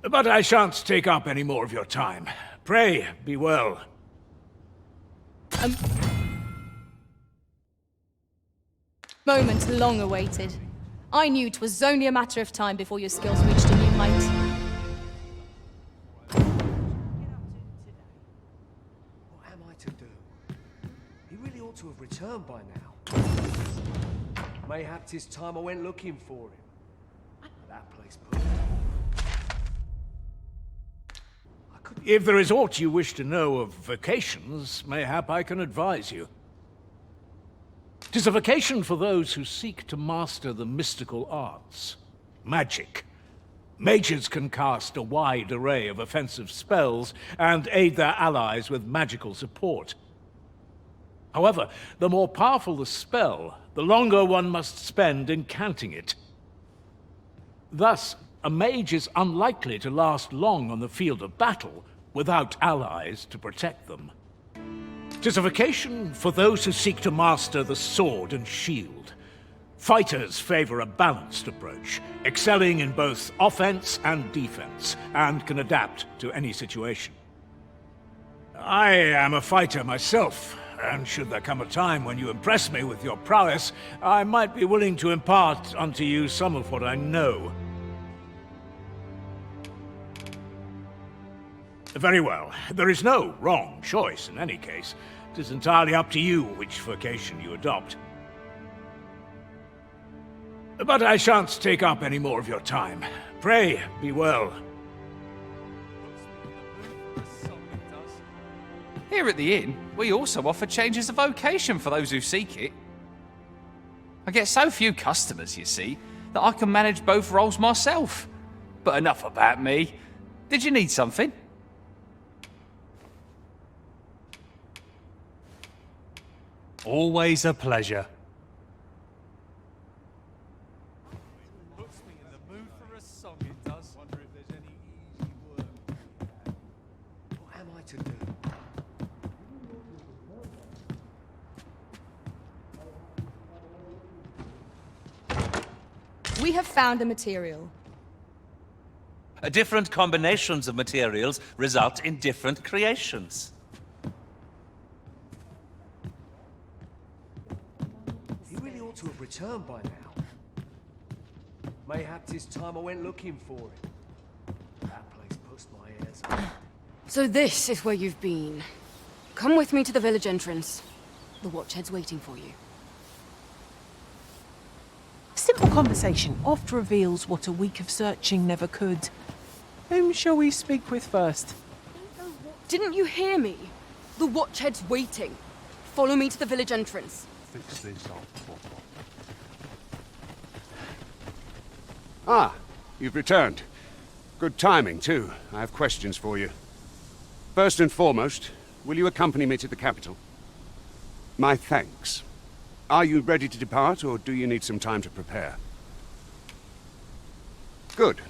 But I shan't take up any more of your time. Pray, be well. Moment long awaited. I knew 'twas only a matter of time before your skills reached a new height. What am I to do? He really ought to have returned by now. Mayhap 'tis time I went looking for him. That place put. If there is aught you wish to know of vocations, mayhap I can advise you. 'Tis a vocation for those who seek to master the mystical arts. Magic. Mages can cast a wide array of offensive spells and aid their allies with magical support. However, the more powerful the spell, the longer one must spend incanting it. Thus, a mage is unlikely to last long on the field of battle without allies to protect them. 'Tis a vocation for those who seek to master the sword and shield. Fighters favor a balanced approach, excelling in both offense and defense, and can adapt to any situation. I am a fighter myself, and should there come a time when you impress me with your prowess, I might be willing to impart unto you some of what I know. Very well. There is no wrong choice in any case. It is entirely up to you which vocation you adopt. But I shan't take up any more of your time. Pray, be well. Here at the inn, we also offer changes of vocation for those who seek it. I get so few customers, you see, that I can manage both roles myself. But enough about me. Did you need something? Always a pleasure. Puts me in the mood for a song, it does. Wonder if there's any easy work. What am I to do? We have found a material. Different combinations of materials result in different creations. He really ought to have returned by now. Mayhap 'tis time I went looking for him. That place puts my ears up. So this is where you've been. Come with me to the village entrance. The Watchhead's waiting for you. A simple conversation oft reveals what a week of searching never could. Whom shall we speak with first? Didn't you hear me? The Watchhead's waiting. Follow me to the village entrance. Fix this up. Ah, you've returned. Good timing, too. I have questions for you. First and foremost, will you accompany me to the capital? My thanks. Are you ready to depart, or do you need some time to prepare? Good.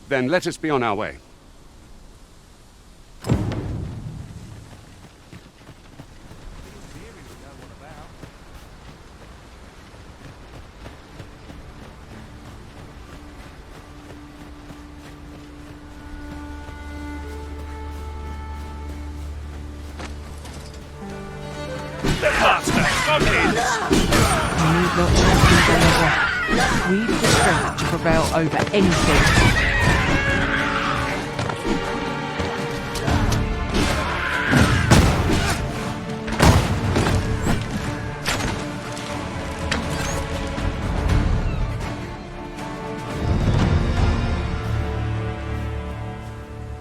Then let us be on our way. You need not trust in Dogma. We've the strength to prevail over anything.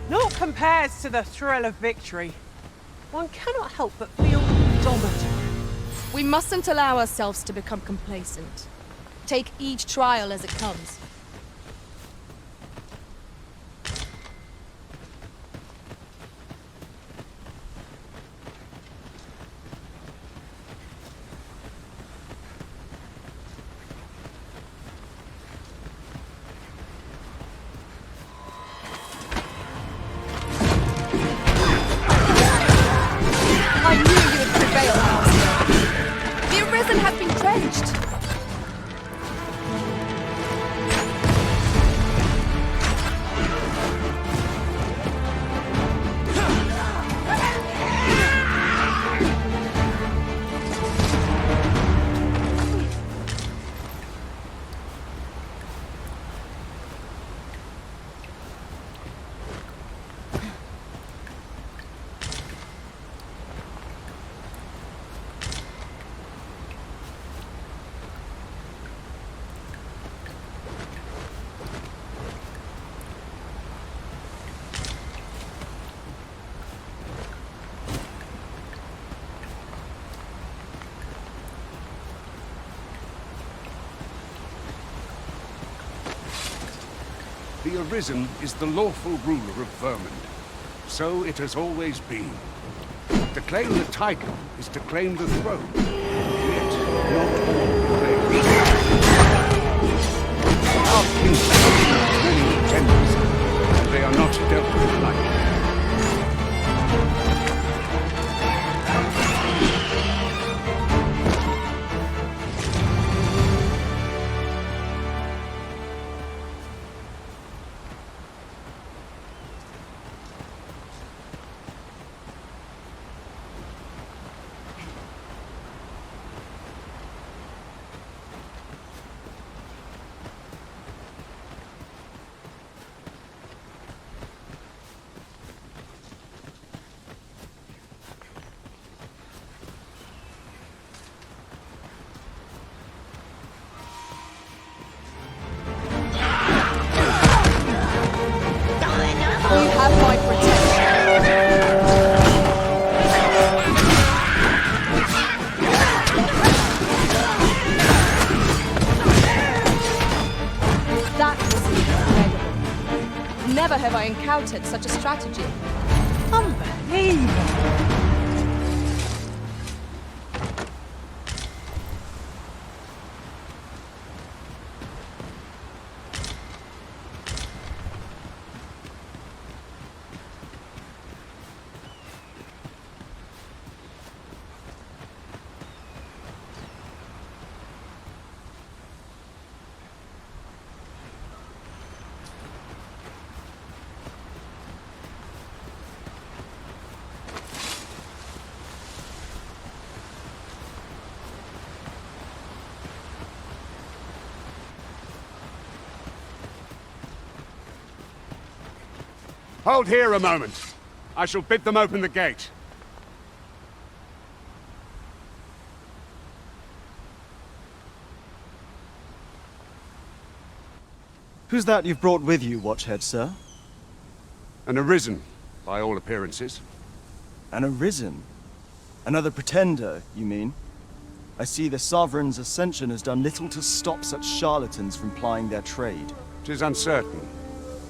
Naught compares to the thrill of victory. One cannot help but feel dominant. We mustn't allow ourselves to become complacent. Take each trial as it comes. I knew you would prevail, Master. The Arisen has been drenched. The Arisen is the lawful ruler of Vermund. So it has always been. To claim the title is to claim the throne. Yet, not all claim. Our kingdom has many pretenders, and they are not dealt with lightly. have my protection. That was incredible. Never have I encountered such a strategy. Unbelievable. Hold here a moment. I shall bid them open the gate. Who's that you've brought with you, Watchhead, sir? An Arisen, by all appearances. An Arisen? Another pretender, you mean? I see the Sovereign's ascension has done little to stop such charlatans from plying their trade. 'Tis uncertain.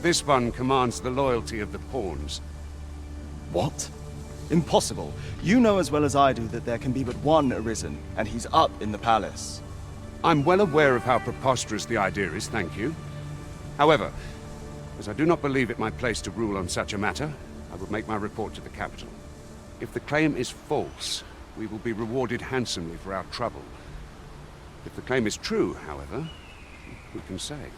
This one commands the loyalty of the pawns. What? Impossible. You know as well as I do that there can be but one Arisen, and he's up in the palace. I'm well aware of how preposterous the idea is, thank you. However, as I do not believe it my place to rule on such a matter, I will make my report to the capital. If the claim is false, we will be rewarded handsomely for our trouble. If the claim is true, however, who can say?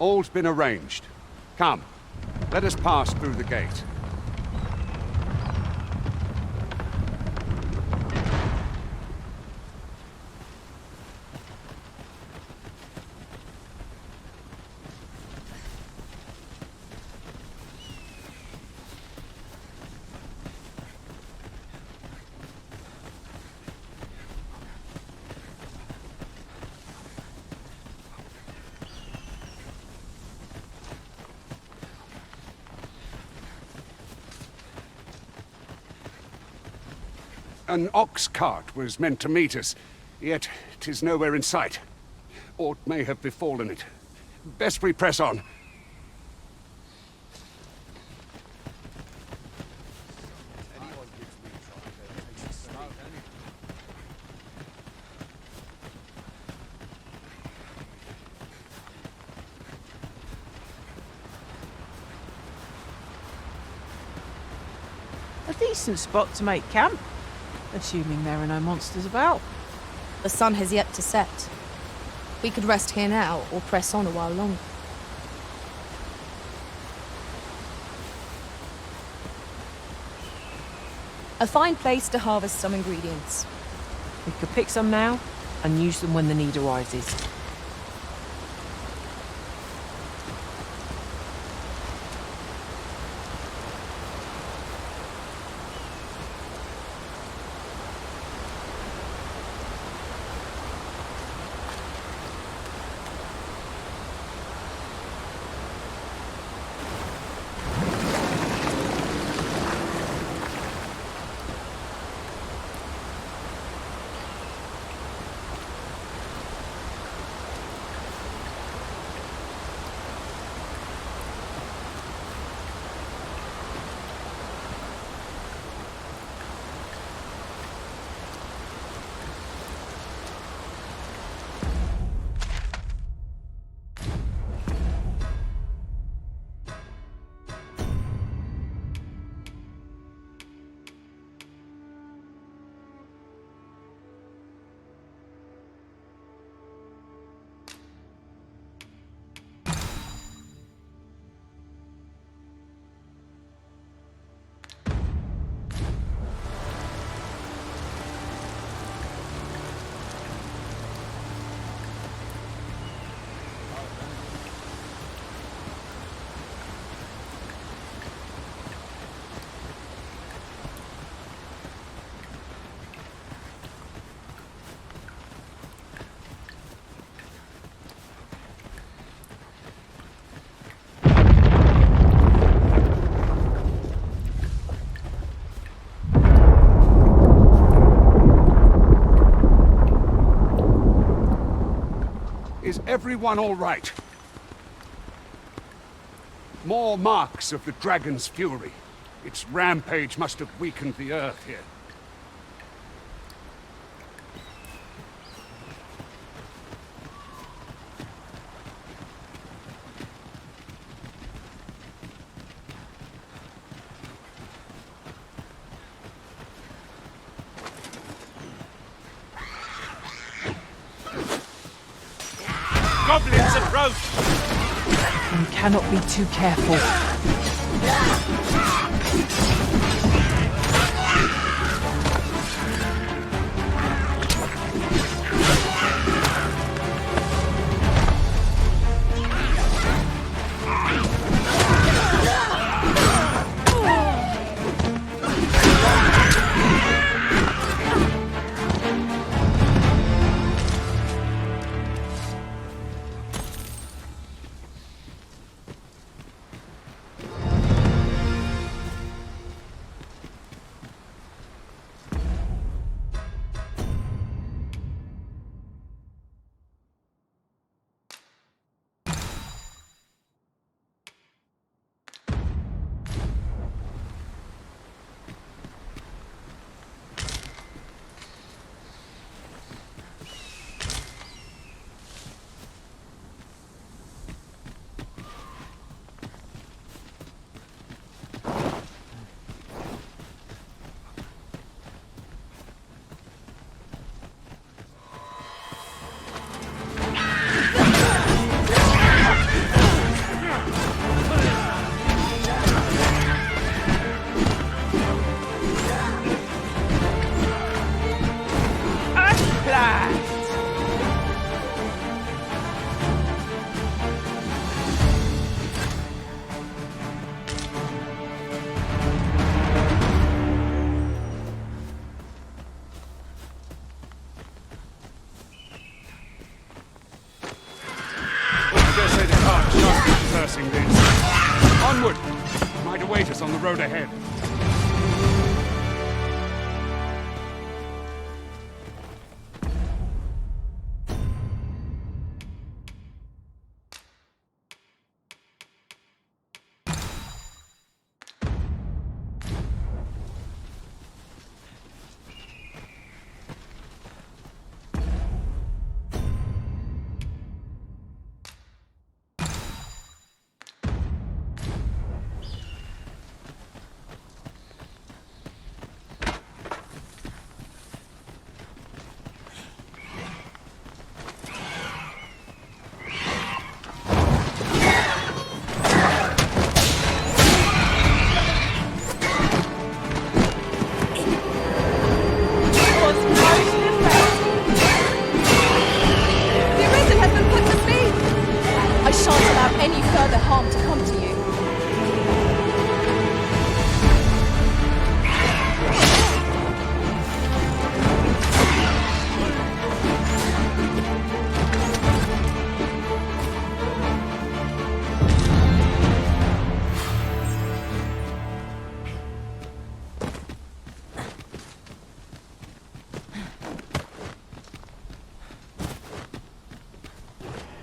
All's been arranged. Come, let us pass through the gate. An ox cart was meant to meet us, yet 'tis nowhere in sight. Aught may have befallen it. Best we press on. A decent spot to make camp. Assuming there are no monsters about. The sun has yet to set. We could rest here now, or press on a while longer. A fine place to harvest some ingredients. We could pick some now, and use them when the need arises. Is everyone all right? More marks of the dragon's fury. Its rampage must have weakened the earth here. Goblins approach! You cannot be too careful. Onward! Might await us on the road ahead.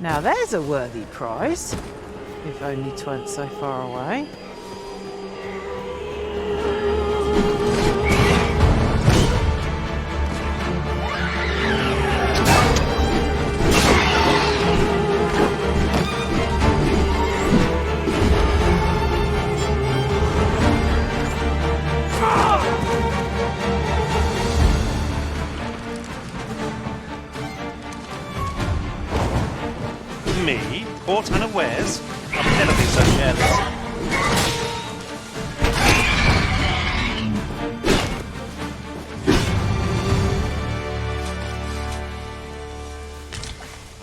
Now there's a worthy prize, if only 'tweren't so far away. Me? Caught unawares? I've never been so careless.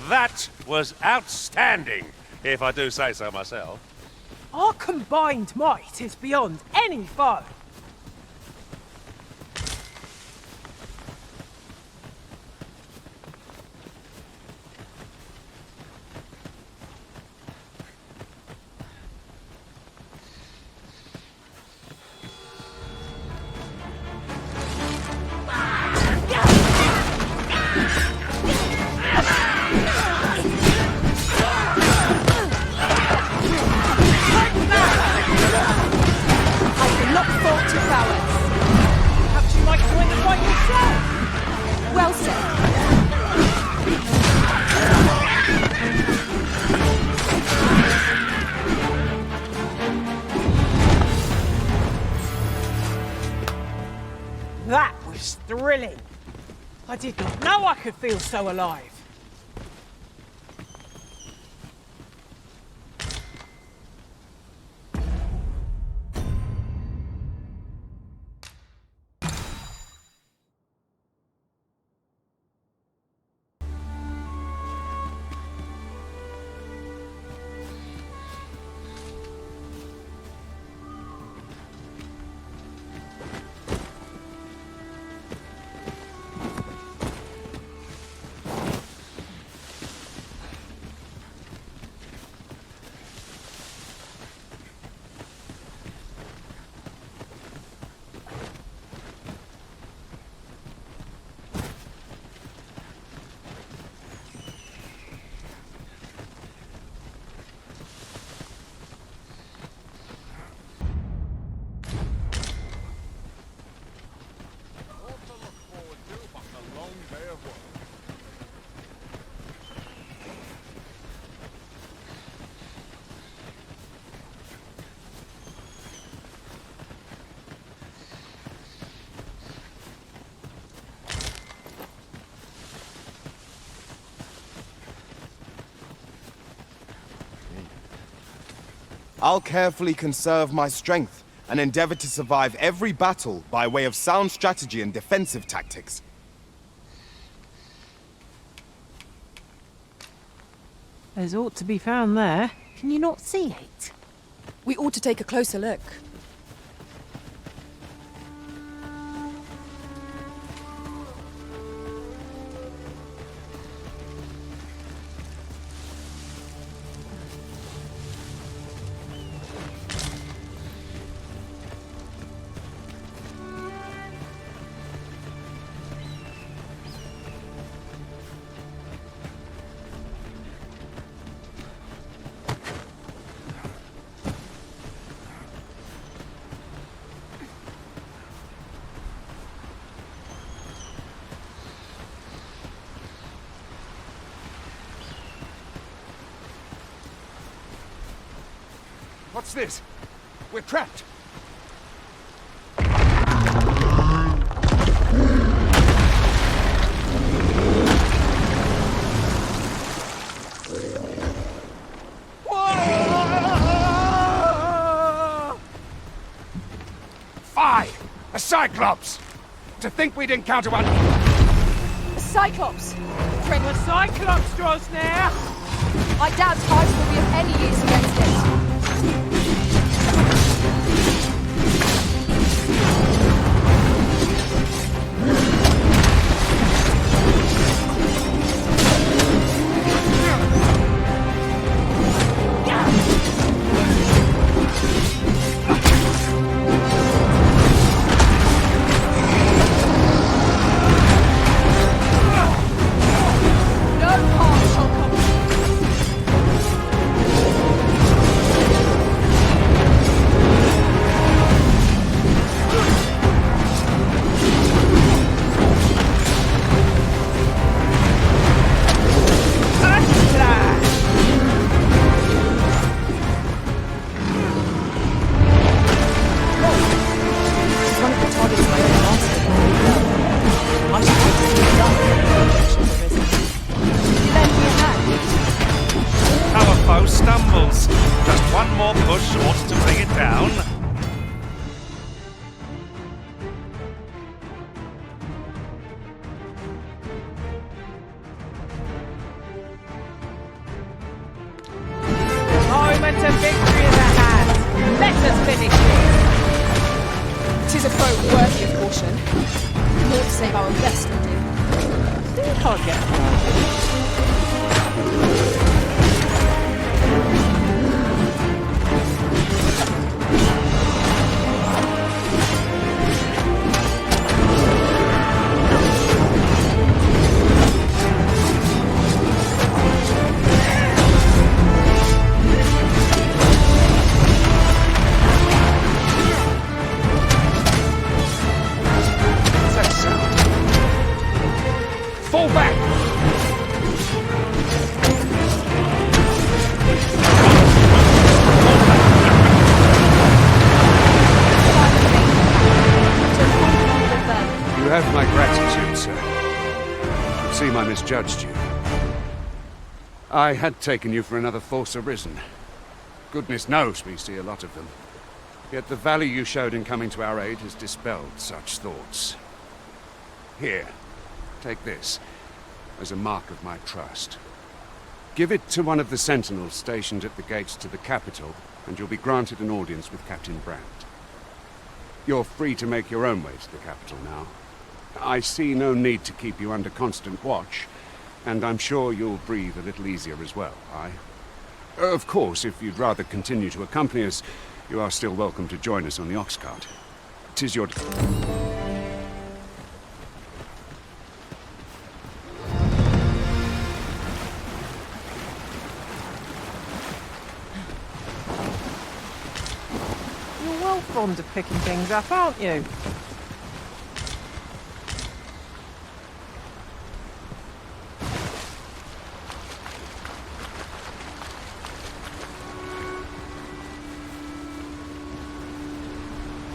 That was outstanding, if I do say so myself. Our combined might is beyond any foe. thrilling. I did not know I could feel so alive. I'll carefully conserve my strength and endeavor to survive every battle by way of sound strategy and defensive tactics. There's aught to be found there. Can you not see it? We ought to take a closer look. What's this? We're trapped. Fie! A Cyclops! To think we'd encounter one... A Cyclops! When the Cyclops draws near! I doubt ours will be of any use against it. Stumbles. Just one more push ought to bring it down. Moment of victory is at hand. Let us finish this. 'Tis a foe worthy of caution. Naught save our best will do. Did I get Fall back! You have my gratitude. seem I misjudged you. I had taken you for another Force Arisen. Goodness knows we see a lot of them. Yet the value you showed in coming to our aid has dispelled such thoughts. Here, take this, as a mark of my trust. Give it to one of the sentinels stationed at the gates to the capital, and you'll be granted an audience with Captain Brandt. You're free to make your own way to the capital now. I see no need to keep you under constant watch, and I'm sure you'll breathe a little easier as well, aye? Of course, if you'd rather continue to accompany us, you are still welcome to join us on the ox cart. 'Tis your... You're well fond of picking things up, aren't you?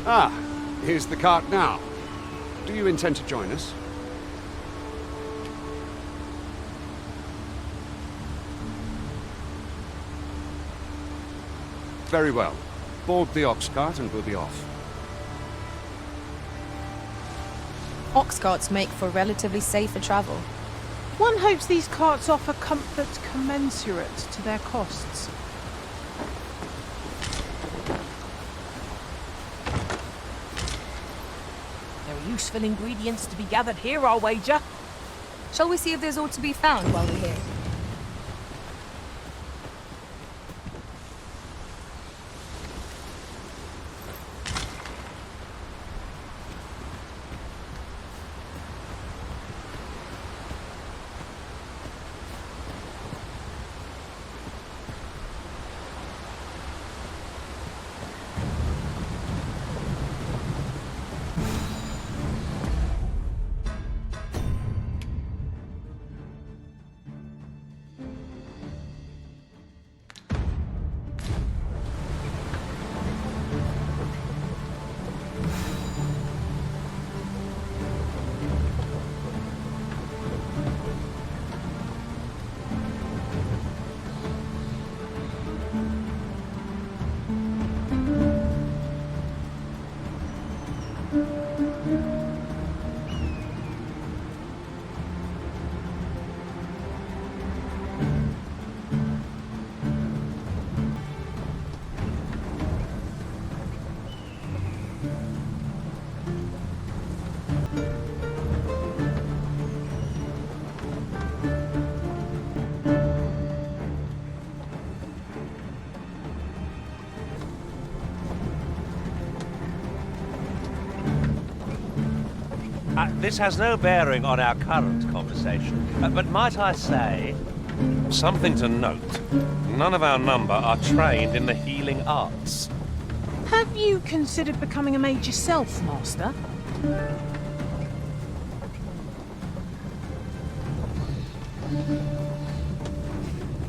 Ah, here's the cart now. Do you intend to join us? Very well. Board the ox cart and we'll be off. Ox carts make for relatively safer travel. One hopes these carts offer comfort commensurate to their costs. There are useful ingredients to be gathered here, I'll wager. Shall we see if there's aught to be found while we're here? This has no bearing on our current conversation, but might I say, something to note. None of our number are trained in the healing arts. Have you considered becoming a mage yourself, Master?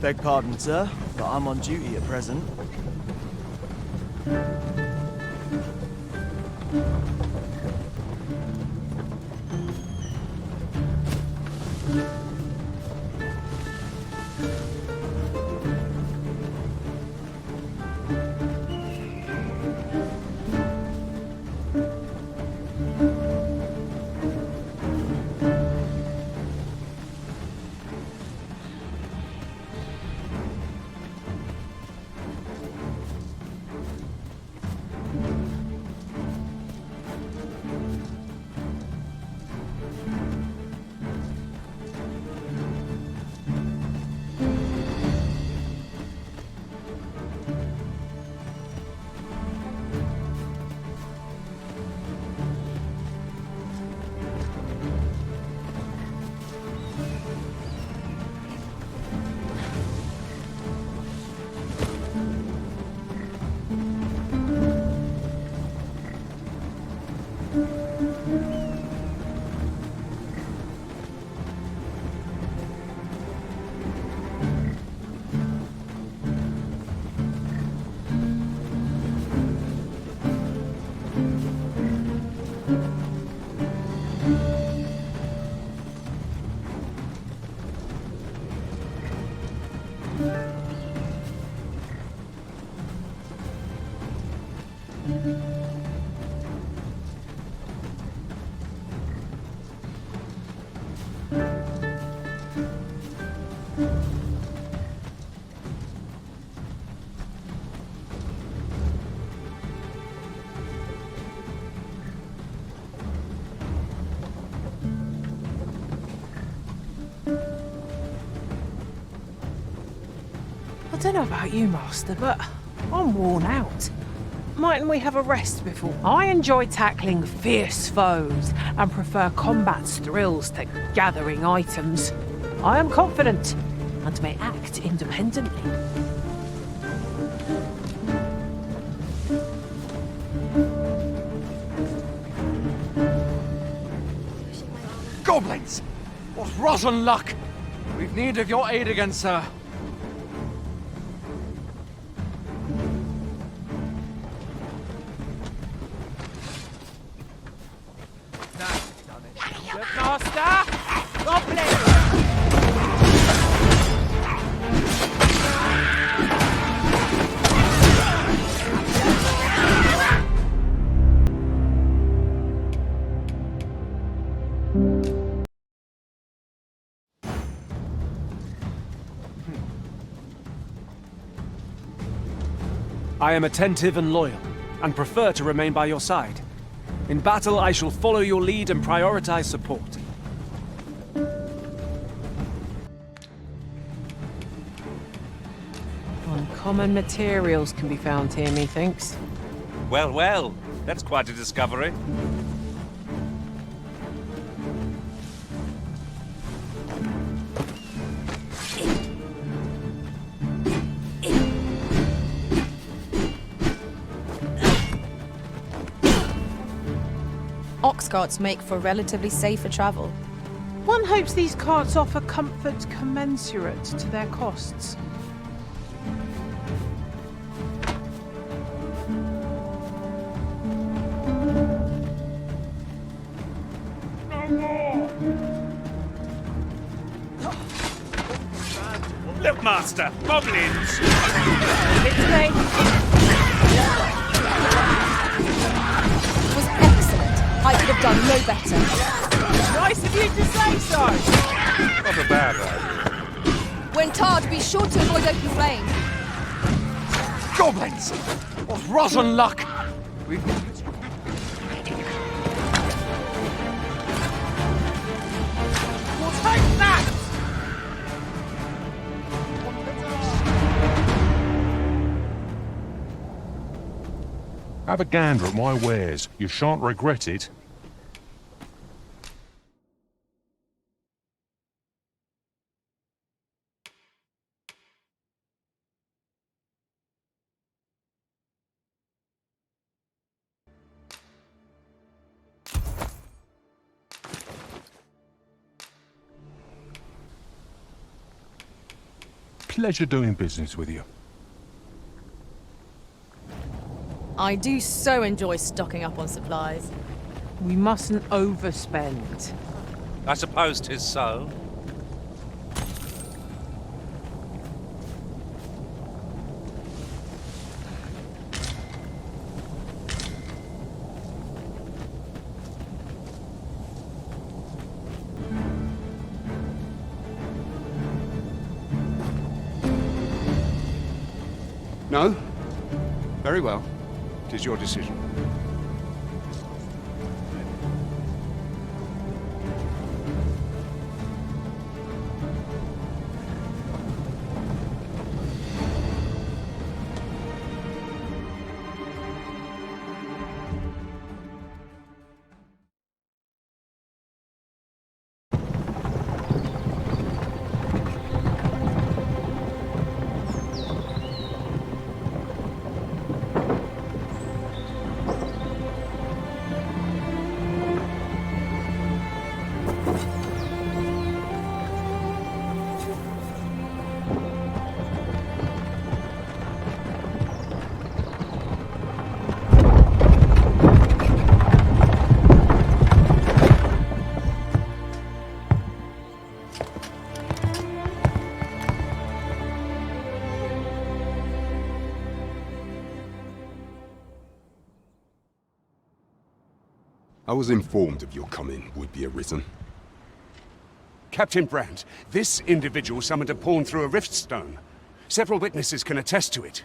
Beg pardon, sir, but I'm on duty at present. I don't know about you, Master, but I'm worn out. Mightn't we have a rest before? I enjoy tackling fierce foes and prefer combat's thrills to gathering items. I am confident and may act independently. Goblins! What rotten luck! We've need of your aid again, sir. Master! Goblin! I am attentive and loyal, and prefer to remain by your side. In battle, I shall follow your lead and prioritize support. Uncommon materials can be found here, methinks. Well, well, that's quite a discovery. Ox carts make for relatively safer travel. One hopes these carts offer comfort commensurate to their costs. Look, Master! Goblins! It's me! Was excellent. I could have done no better. Nice of you to say so! Not a bad idea. When tarred, be sure to avoid open flame. Goblins! What rotten luck! We've... We'll take that! Have a gander at my wares. You shan't regret it. Pleasure doing business with you. I do so enjoy stocking up on supplies. We mustn't overspend. I suppose 'tis so. No? Very well. It is your decision. I was informed of your coming would be arisen. Captain Brandt, this individual summoned a pawn through a rift stone. Several witnesses can attest to it.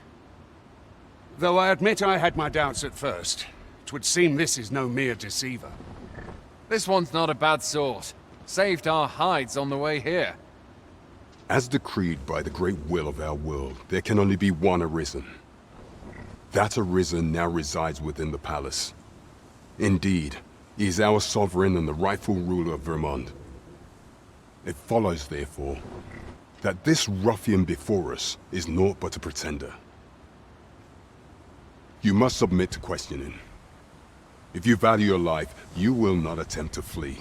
Though I admit I had my doubts at first. 'Twould seem this is no mere deceiver. This one's not a bad sort. Saved our hides on the way here. As decreed by the great will of our world, there can only be one arisen. That arisen now resides within the palace. Indeed, he is our sovereign and the rightful ruler of Vermont. It follows, therefore, that this ruffian before us is naught but a pretender. You must submit to questioning. If you value your life, you will not attempt to flee.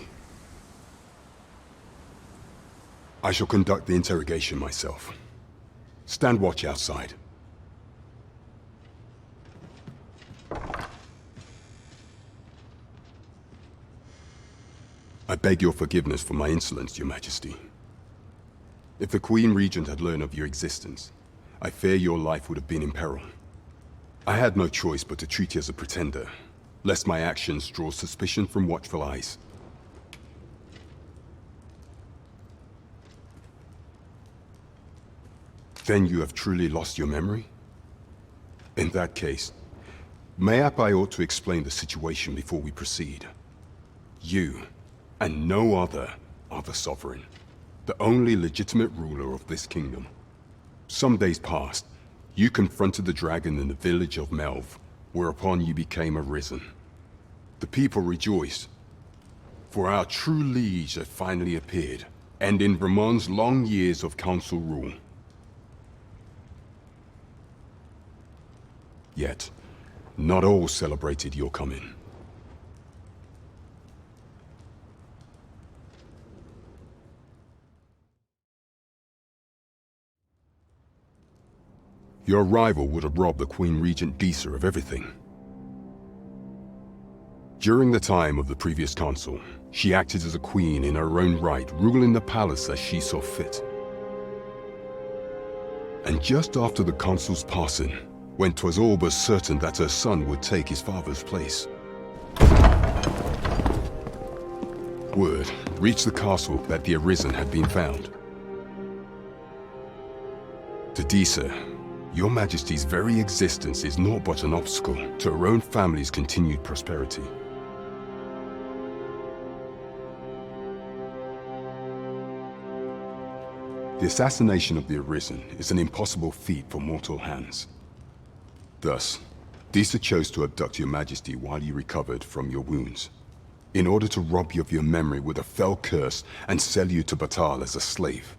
I shall conduct the interrogation myself. Stand watch outside. I beg your forgiveness for my insolence, Your Majesty. If the Queen Regent had learned of your existence, I fear your life would have been in peril. I had no choice but to treat you as a pretender, lest my actions draw suspicion from watchful eyes. Then you have truly lost your memory? In that case, mayhap I ought to explain the situation before we proceed. You, and no other, are the sovereign, the only legitimate ruler of this kingdom. Some days past, you confronted the dragon in the village of Melv, whereupon you became arisen. The people rejoiced, for our true liege had finally appeared, ending Vermont's long years of council rule. Yet, not all celebrated your coming. Your arrival would have robbed the Queen Regent Disa of everything. During the time of the previous consul, she acted as a queen in her own right, ruling the palace as she saw fit. And just after the consul's passing, when 'twas all but certain that her son would take his father's place, word reached the castle that the Arisen had been found. To Disa, Your Majesty's very existence is naught but an obstacle to her own family's continued prosperity. The assassination of the Arisen is an impossible feat for mortal hands. Thus, Disa chose to abduct Your Majesty while you recovered from your wounds, in order to rob you of your memory with a fell curse and sell you to Batal as a slave.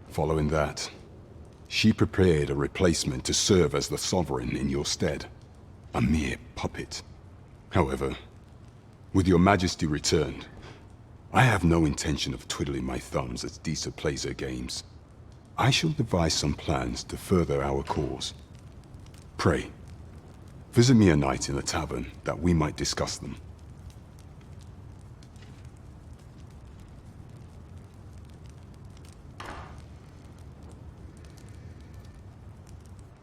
Following that, she prepared a replacement to serve as the sovereign in your stead, a mere puppet. However, with Your Majesty returned, I have no intention of twiddling my thumbs as Disa plays her games. I shall devise some plans to further our cause. Pray, visit me a night in the tavern that we might discuss them.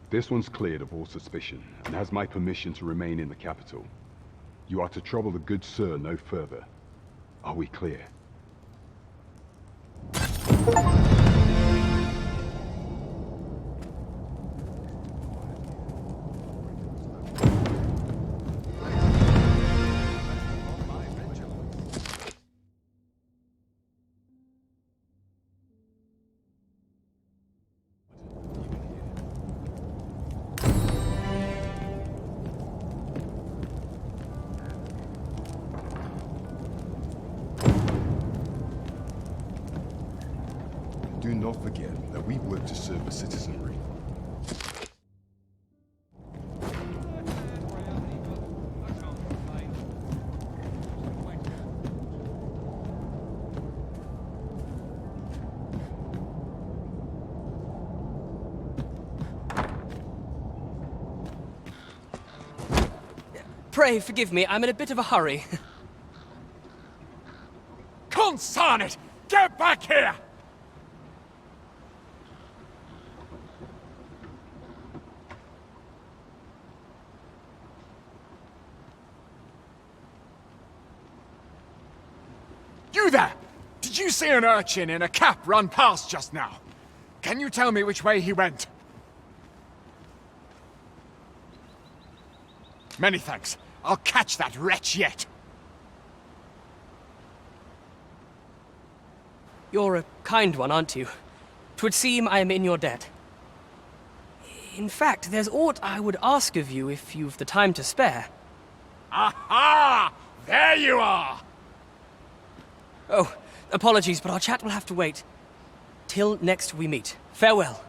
This one's cleared of all suspicion and has my permission to remain in the capital. You are to trouble the good sir no further. Are we clear? Do not forget that we work to serve the citizenry. Pray forgive me, I'm in a bit of a hurry. Consign it! Get back here! You there! Did you see an urchin in a cap run past just now? Can you tell me which way he went? Many thanks. I'll catch that wretch yet. You're a kind one, aren't you? 'Twould seem I am in your debt. In fact, there's aught I would ask of you if you've the time to spare. Aha! There you are! Oh, apologies, but our chat will have to wait. Till next we meet. Farewell.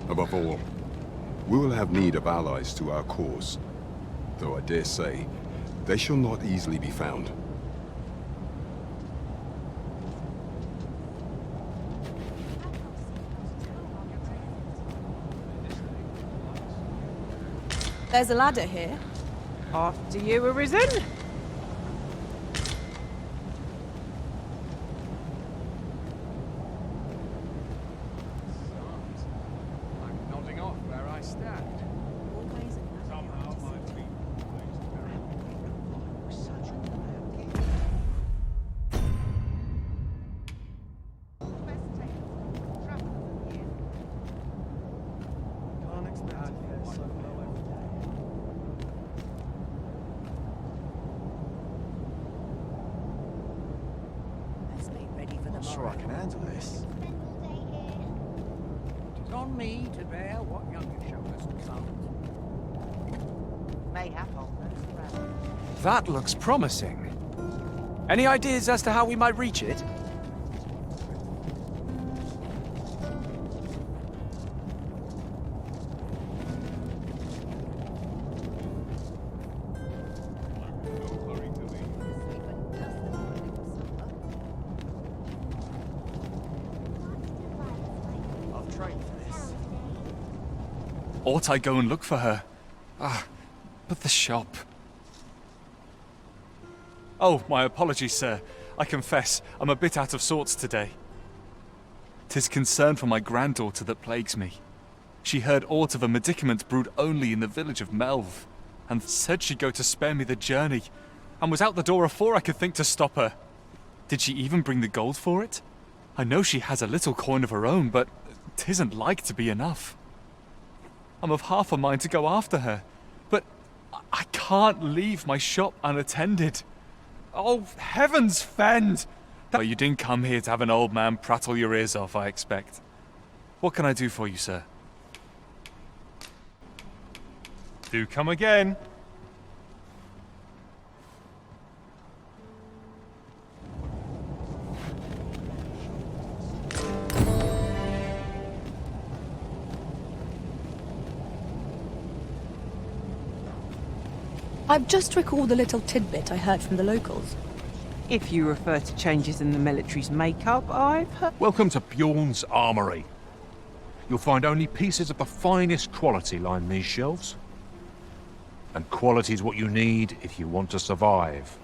Above all, we will have need of allies to our cause, though I dare say they shall not easily be found. There's a ladder here. After you, Arisen. I'm nodding off where I stand. Somehow my feet Not sure I can handle this. It's on me to bear what younger shoulders can't. Mayhap I'll nurse around. That looks promising. Any ideas as to how we might reach it? Ought I go and look for her? Ah, but the shop. Oh, my apologies, sir. I confess, I'm a bit out of sorts today. 'Tis concern for my granddaughter that plagues me. She heard aught of a medicament brewed only in the village of Melv, and said she'd go to spare me the journey, and was out the door afore I could think to stop her. Did she even bring the gold for it? I know she has a little coin of her own, but 'tisn't like to be enough. I'm of half a mind to go after her, but I can't leave my shop unattended. Oh, heavens fend! Oh, you didn't come here to have an old man prattle your ears off, I expect. What can I do for you, sir? Do come again. I've just recalled a little tidbit I heard from the locals. If you refer to changes in the military's makeup, I've heard... Welcome to Bjorn's Armory. You'll find only pieces of the finest quality line these shelves. And quality is what you need if you want to survive.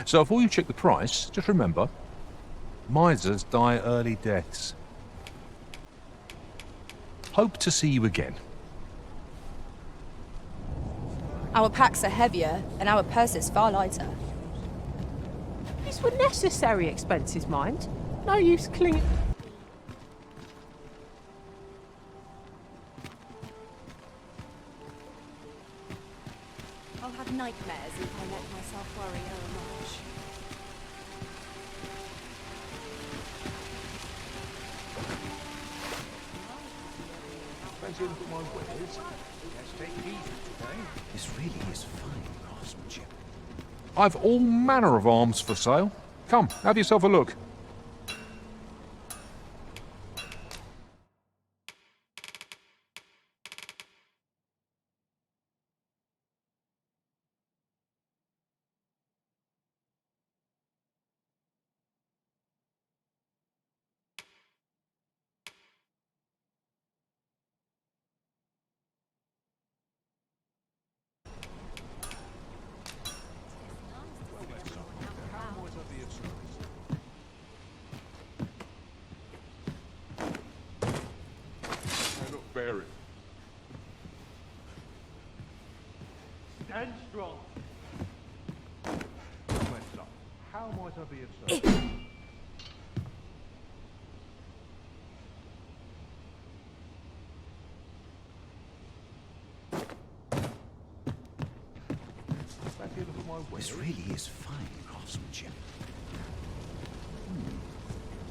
So before you check the price, just remember, misers die early deaths. Hope to see you again. Our packs are heavier, and our purses far lighter. These were necessary expenses, mind. No use clinging... I'll have nightmares if I let myself worry much. This really is fine craftsmanship. I've all manner of arms for sale. Come, have yourself a look. bear it. Stand strong. How might I be of service? This really is fine craftsmanship.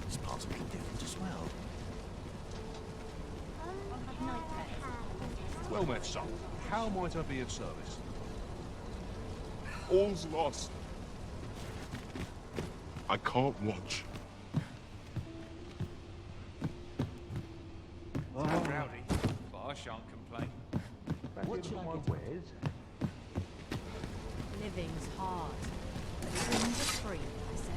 This part's a bit different as well. Well met, son. How might I be of service? All's lost. I can't watch. It's rowdy, but I shan't complain. What should I get? Living's hard, but dreams are free, I say.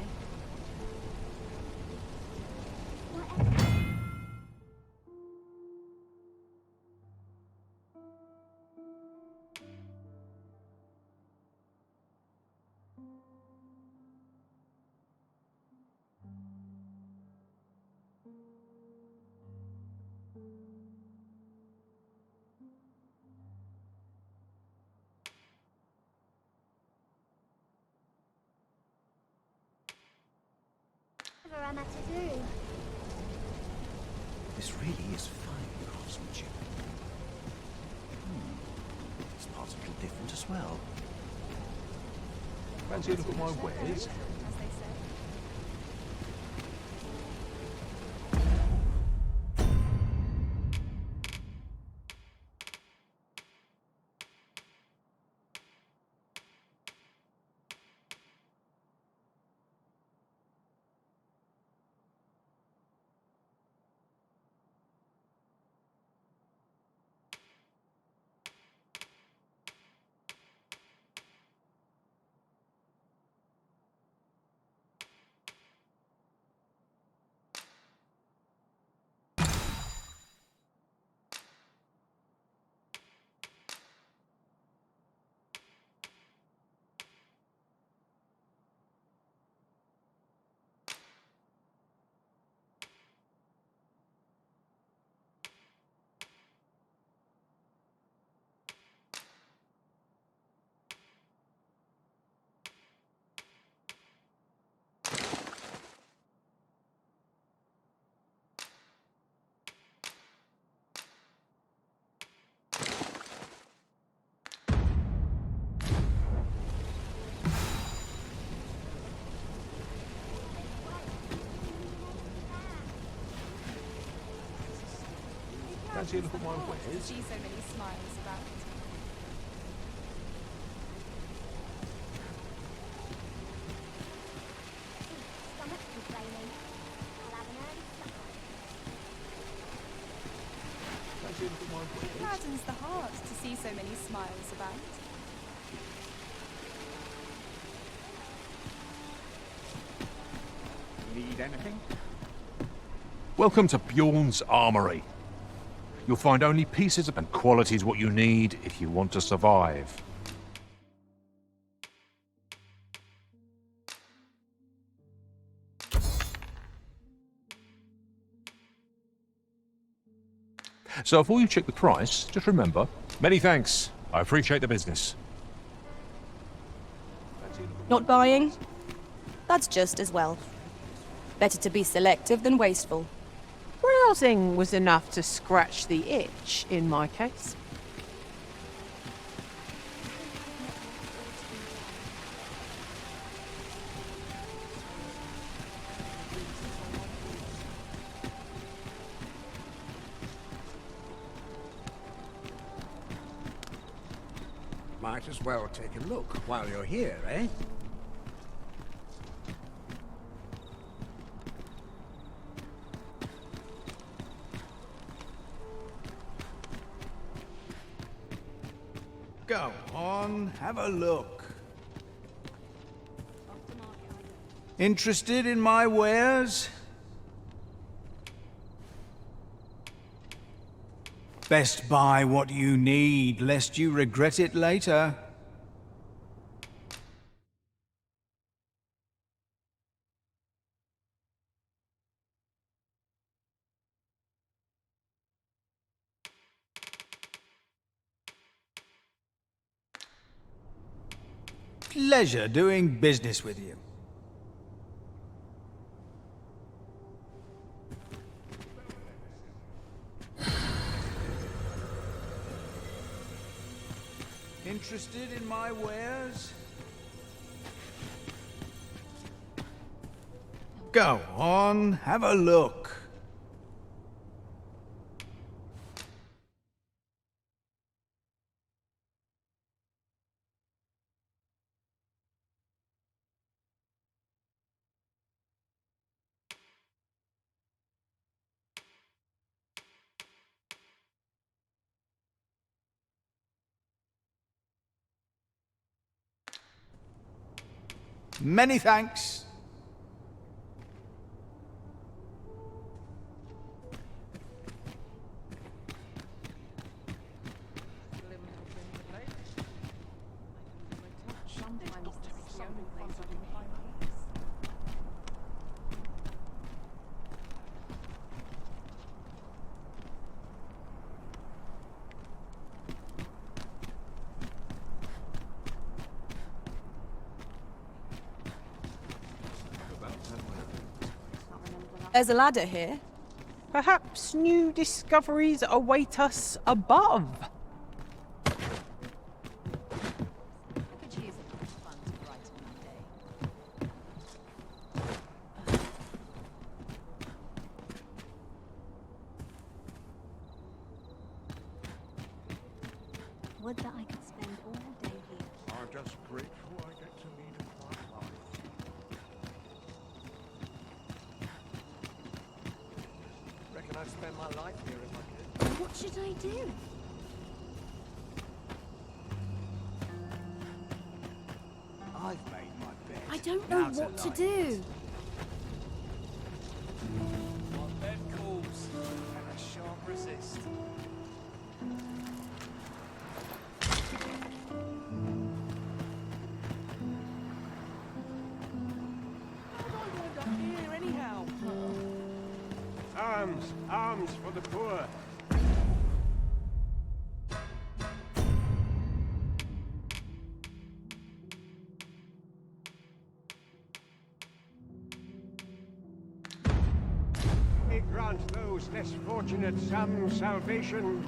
Whatever am I to do? This really is fine craftsmanship. This part's a bit different as well. Fancy a look at my wares? Fancy a look at my wares? See so many smiles about. Stomach complaining. I'll have an early supper. Fancy a look at my wares? It gladdens the heart to see so many smiles about. Need anything? Welcome to Bjorn's Armory. You'll find only pieces and qualities what you need if you want to survive. So before you check the price, just remember, many thanks. I appreciate the business. Not buying? That's just as well. Better to be selective than wasteful. Browsing was enough to scratch the itch, in my case. Might as well take a look while you're here, eh? Go on, have a look. Interested in my wares? Best buy what you need, lest you regret it later. pleasure doing business with you. Interested in my wares? Go on, have a look. Many thanks. There's a ladder here. Perhaps new discoveries await us above. Would that I could spend all day here. I'm just grateful I get to lead a quiet life. Reckon I'd spend my life here if I could. What should I do? I've made my bed. I don't know what to do. My bed calls, and I shan't resist. Arms, arms for the poor. May grant those less fortunate some salvation.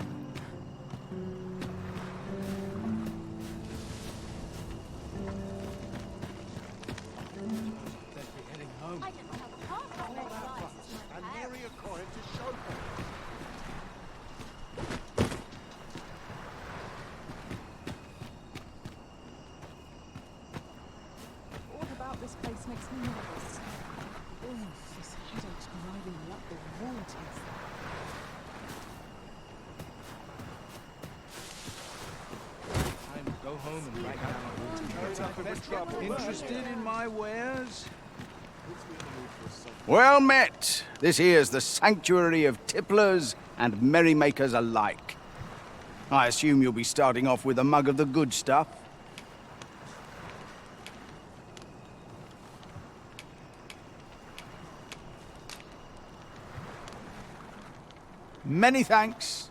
All about this place makes me nervous. Oh, this headache's driving me up the waters. Time to go home and write down. Interested in my wares? Well met. This here's the sanctuary of tipplers and merrymakers alike. I assume you'll be starting off with a mug of the good stuff. Many thanks.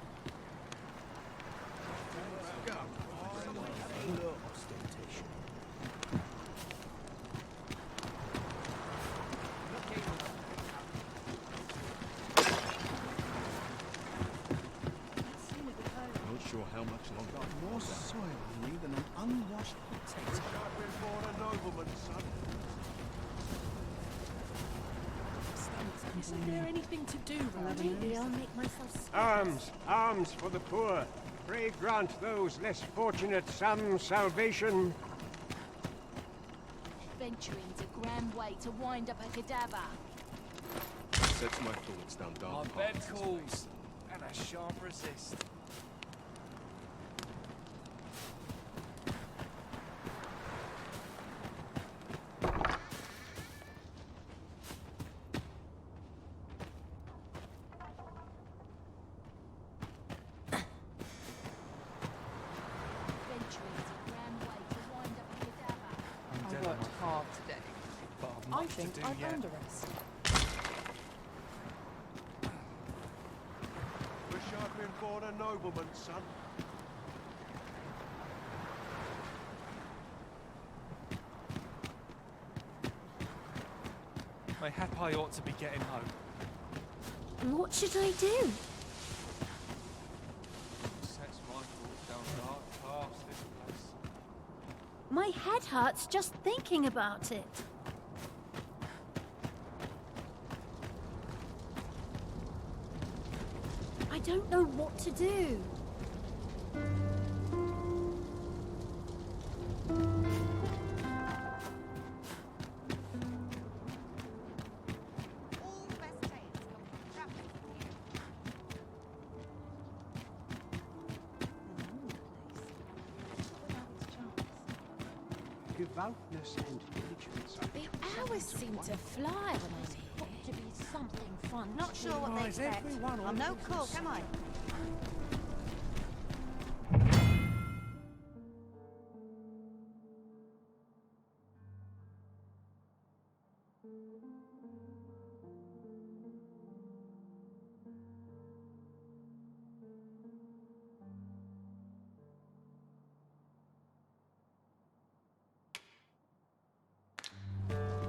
Not sure how much longer. More soil on me than an unwashed potato. I've been born a nobleman's son. Isn't there anything to do round here? Maybe I'll make myself Arms, arms for the poor. Pray grant those less fortunate some salvation. venturing's a grand way to wind up a cadaver. Sets my thoughts down dark My bed paths of calls, space. and I shan't resist. I worked hard today. I think I've earned a rest. Wish I'd been born a nobleman's son. Mayhap I ought to be getting home. What should I do? Sets my thoughts down dark paths, this place. My head hurts just thinking about it. I don't know what to do. Devoutness and diligence. The hours seem to fly when I'm here. Got to be something fun. Not sure what they expect. I'm no cook, am I?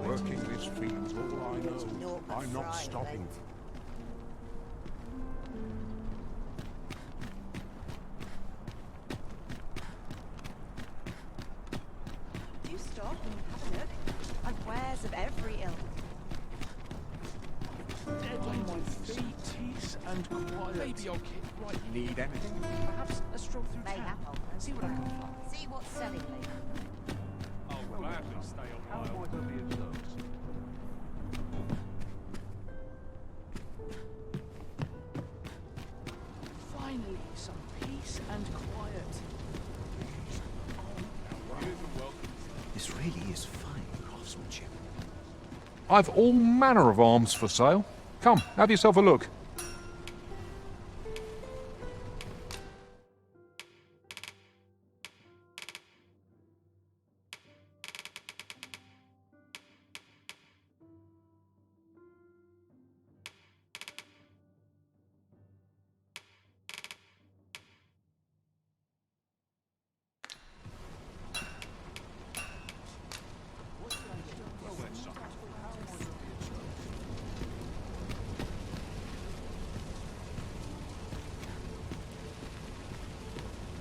Working this field's all I know. I'm not stopping. Do stop and have a look. I've wares of every ilk. Dead on my feet, peace and quiet. Maybe I'll quite need anything. Perhaps a stroll through town. See what I can find. See what's selling lately. I'll gladly stay a while. How might I be of service? Finally, some peace and quiet. This really is fine craftsmanship. I've all manner of arms for sale. Come, have yourself a look.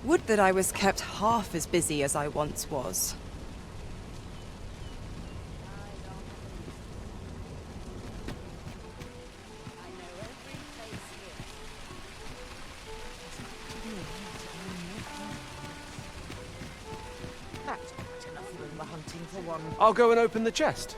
Would that I was kept half as busy as I once was. That's quite enough room we're hunting for one. I'll go and open the chest.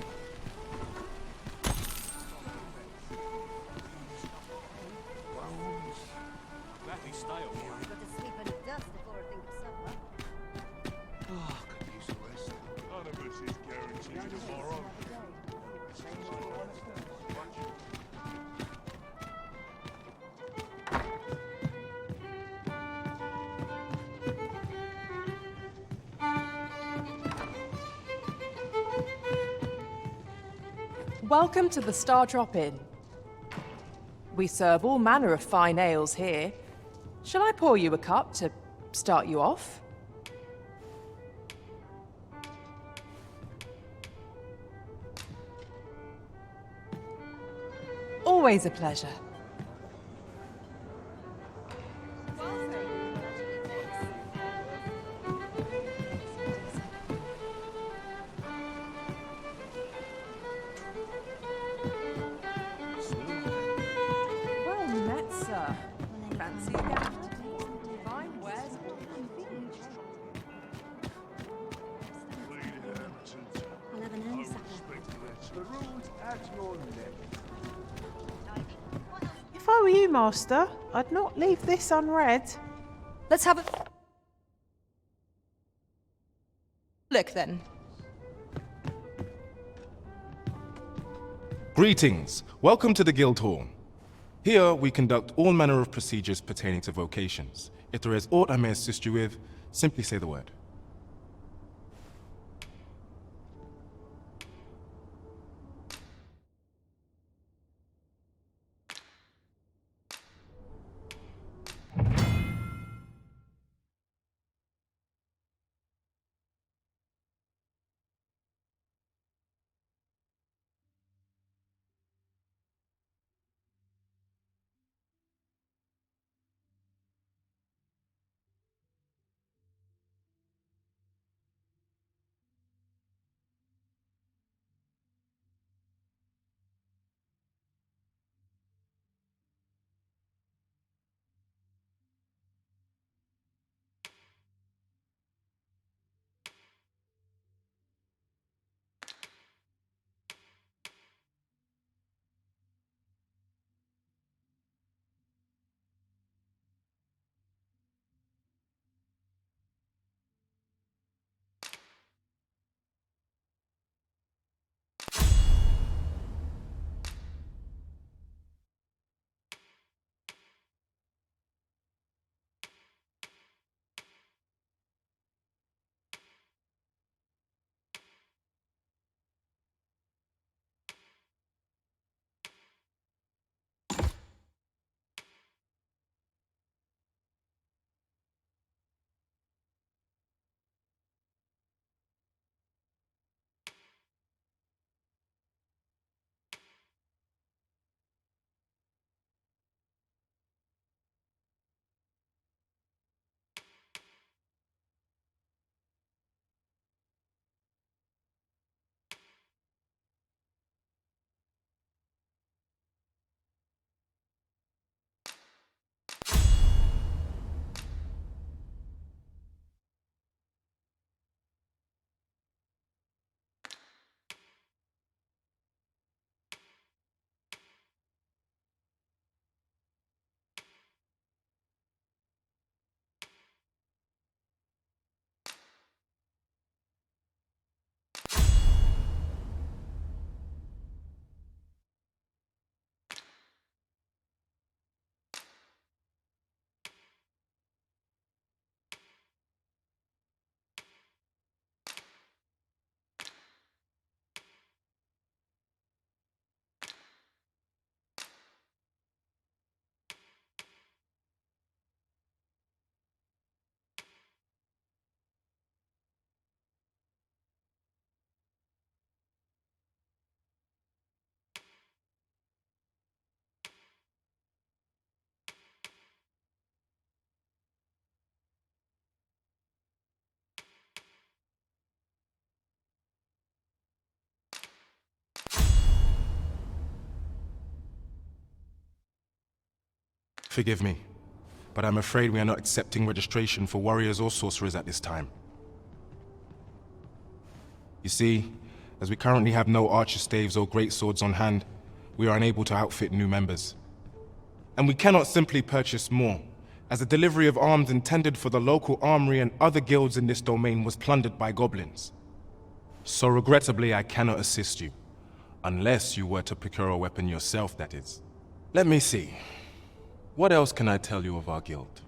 Welcome to the Star Drop Inn. We serve all manner of fine ales here. Shall I pour you a cup to start you off? Always a pleasure. Well met, sir. Fancy a gift? Fine wares all convenient. I'll have an early supper. The room's at your left. If I were you, Master, I'd not leave this unread. Let's have a look then. Greetings. Welcome to the Guildhall. Here we conduct all manner of procedures pertaining to vocations. If there is aught I may assist you with, simply say the word. Forgive me, but I'm afraid we are not accepting registration for warriors or sorcerers at this time. You see, as we currently have no archer staves or great swords on hand, we are unable to outfit new members. And we cannot simply purchase more, as the delivery of arms intended for the local armory and other guilds in this domain was plundered by goblins. So regrettably, I cannot assist you. Unless you were to procure a weapon yourself, that is. Let me see. What else can I tell you of our guild?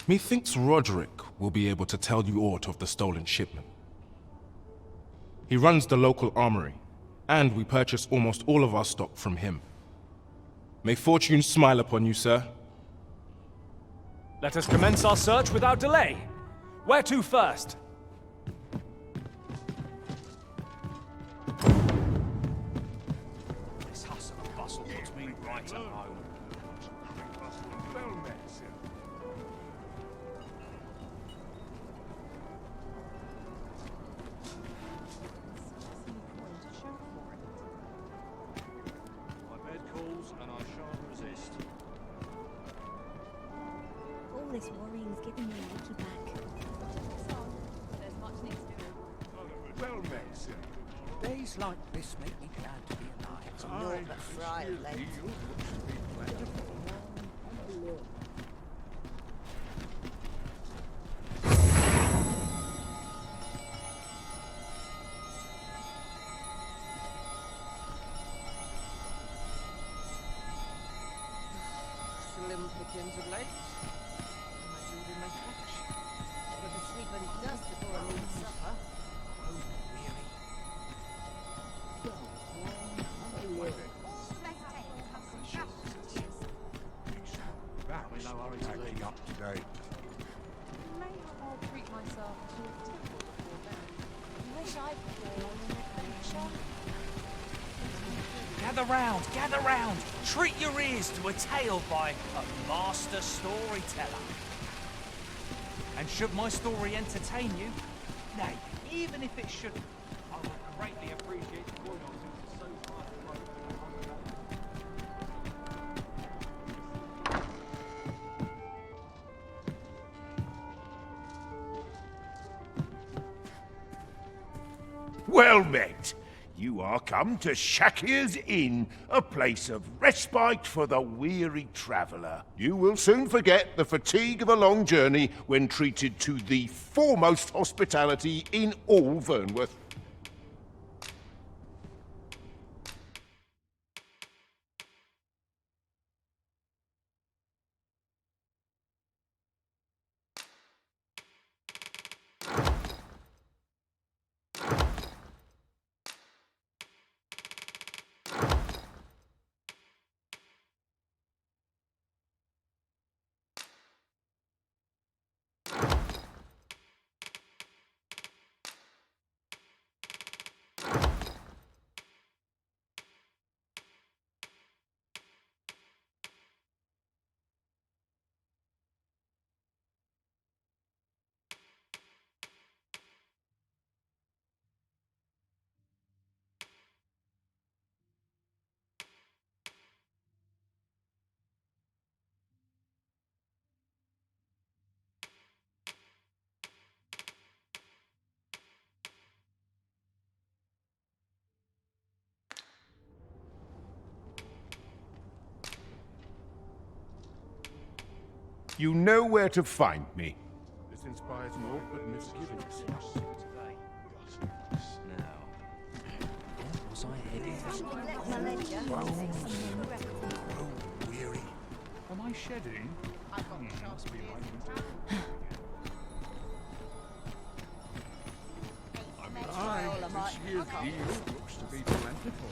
Methinks Roderick will be able to tell you aught of the stolen shipment. He runs the local armory, and we purchase almost all of our stock from him. May fortune smile upon you, sir. Let us commence our search without delay. Where to first? This hustle and bustle puts me right at home. My bed calls and I shan't resist. All this worrying's giving me a leaky back. There's much needs doing. Well met, sir. Days like this make me glad to be alive. It's Naught but fry of late. Slim pickings of late. My food in my flesh. But to sleep when it does before I leave supper. Oh, weary. That's packing up today. treat myself to a tipple before bed. I wish I could go on an adventure. Gather round! Treat your ears to a tale by a master storyteller. And should my story entertain you, nay, even if it shouldn't, I would greatly appreciate the royalty so far. Well met. You are come to Shakir's Inn, a place of respite for the weary traveller. You will soon forget the fatigue of a long journey when treated to the foremost hospitality in all Vernworth. You know where to find me. This inspires naught but misgivings. Was I heading Weary. Am I shedding? Must be this year's yield looks to be plentiful.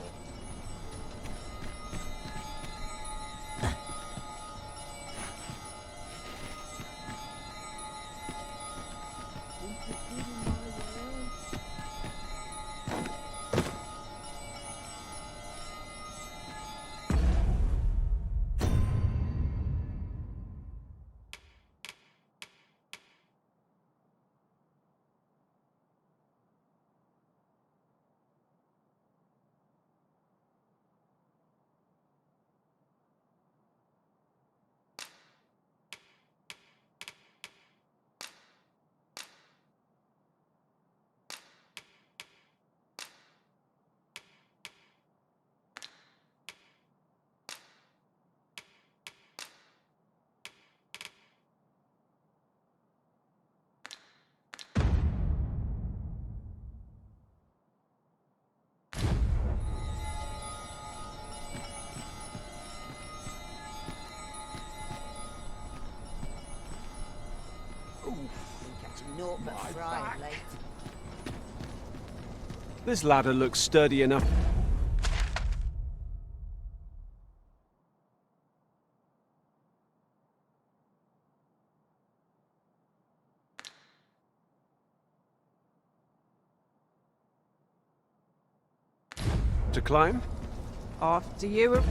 Naught but fry late. This ladder looks sturdy enough. To climb? After you.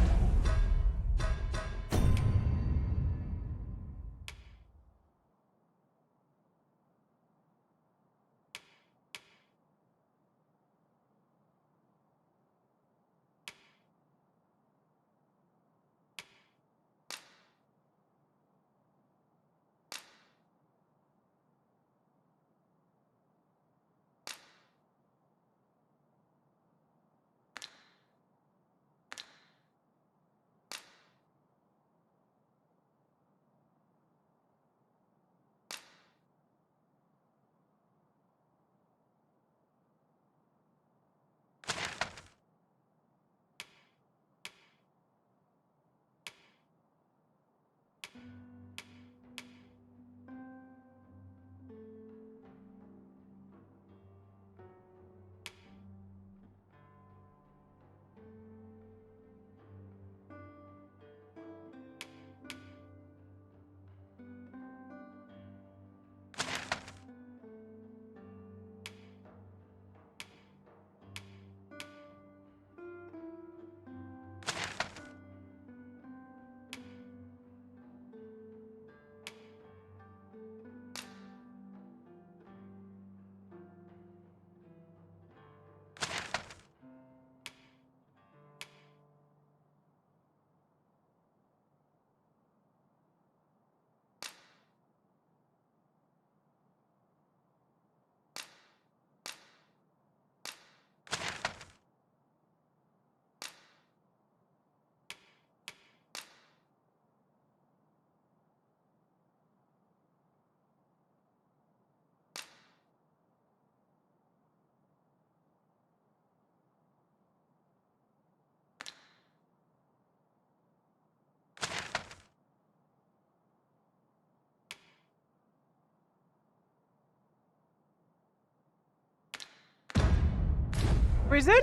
Prison?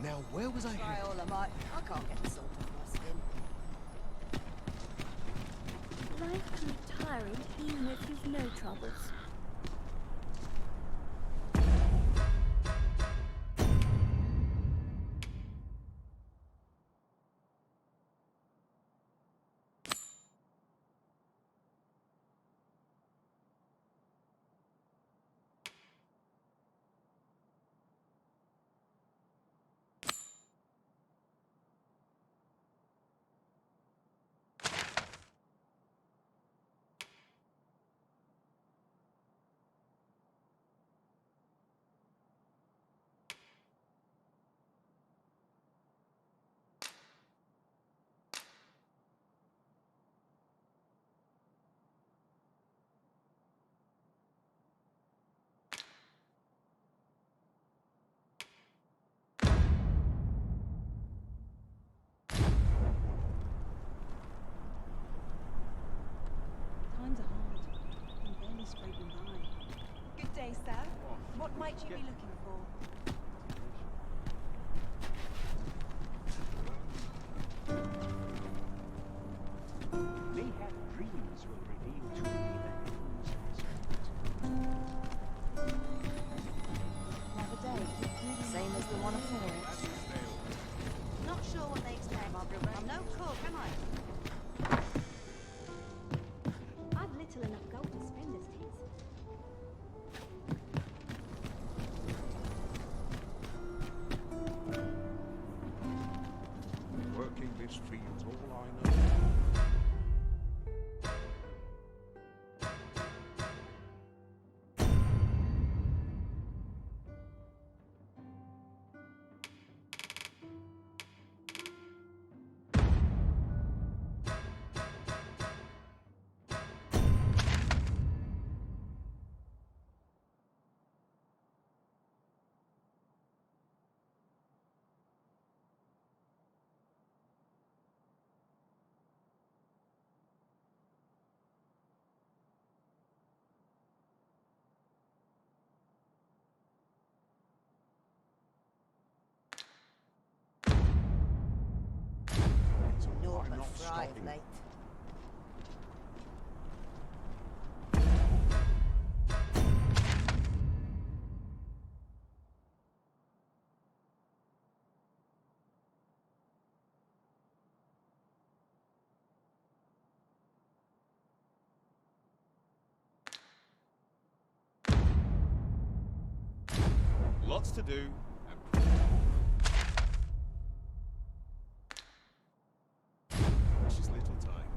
Now, where was I Try headed? all I might. I can't get the salt off my skin. Life can be tiring even if you've no troubles. Times are hard. I'm barely scraping by. Good day, sir. What might you be looking for? Mayhap dreams will reveal to me the ends Another day. Same as the one afore it. Not sure what they expect. I'm no cook, am I? I've little enough gold to spend as tis. Working this field's all I know. Naught but fright, mate. Lots to do. Precious little time.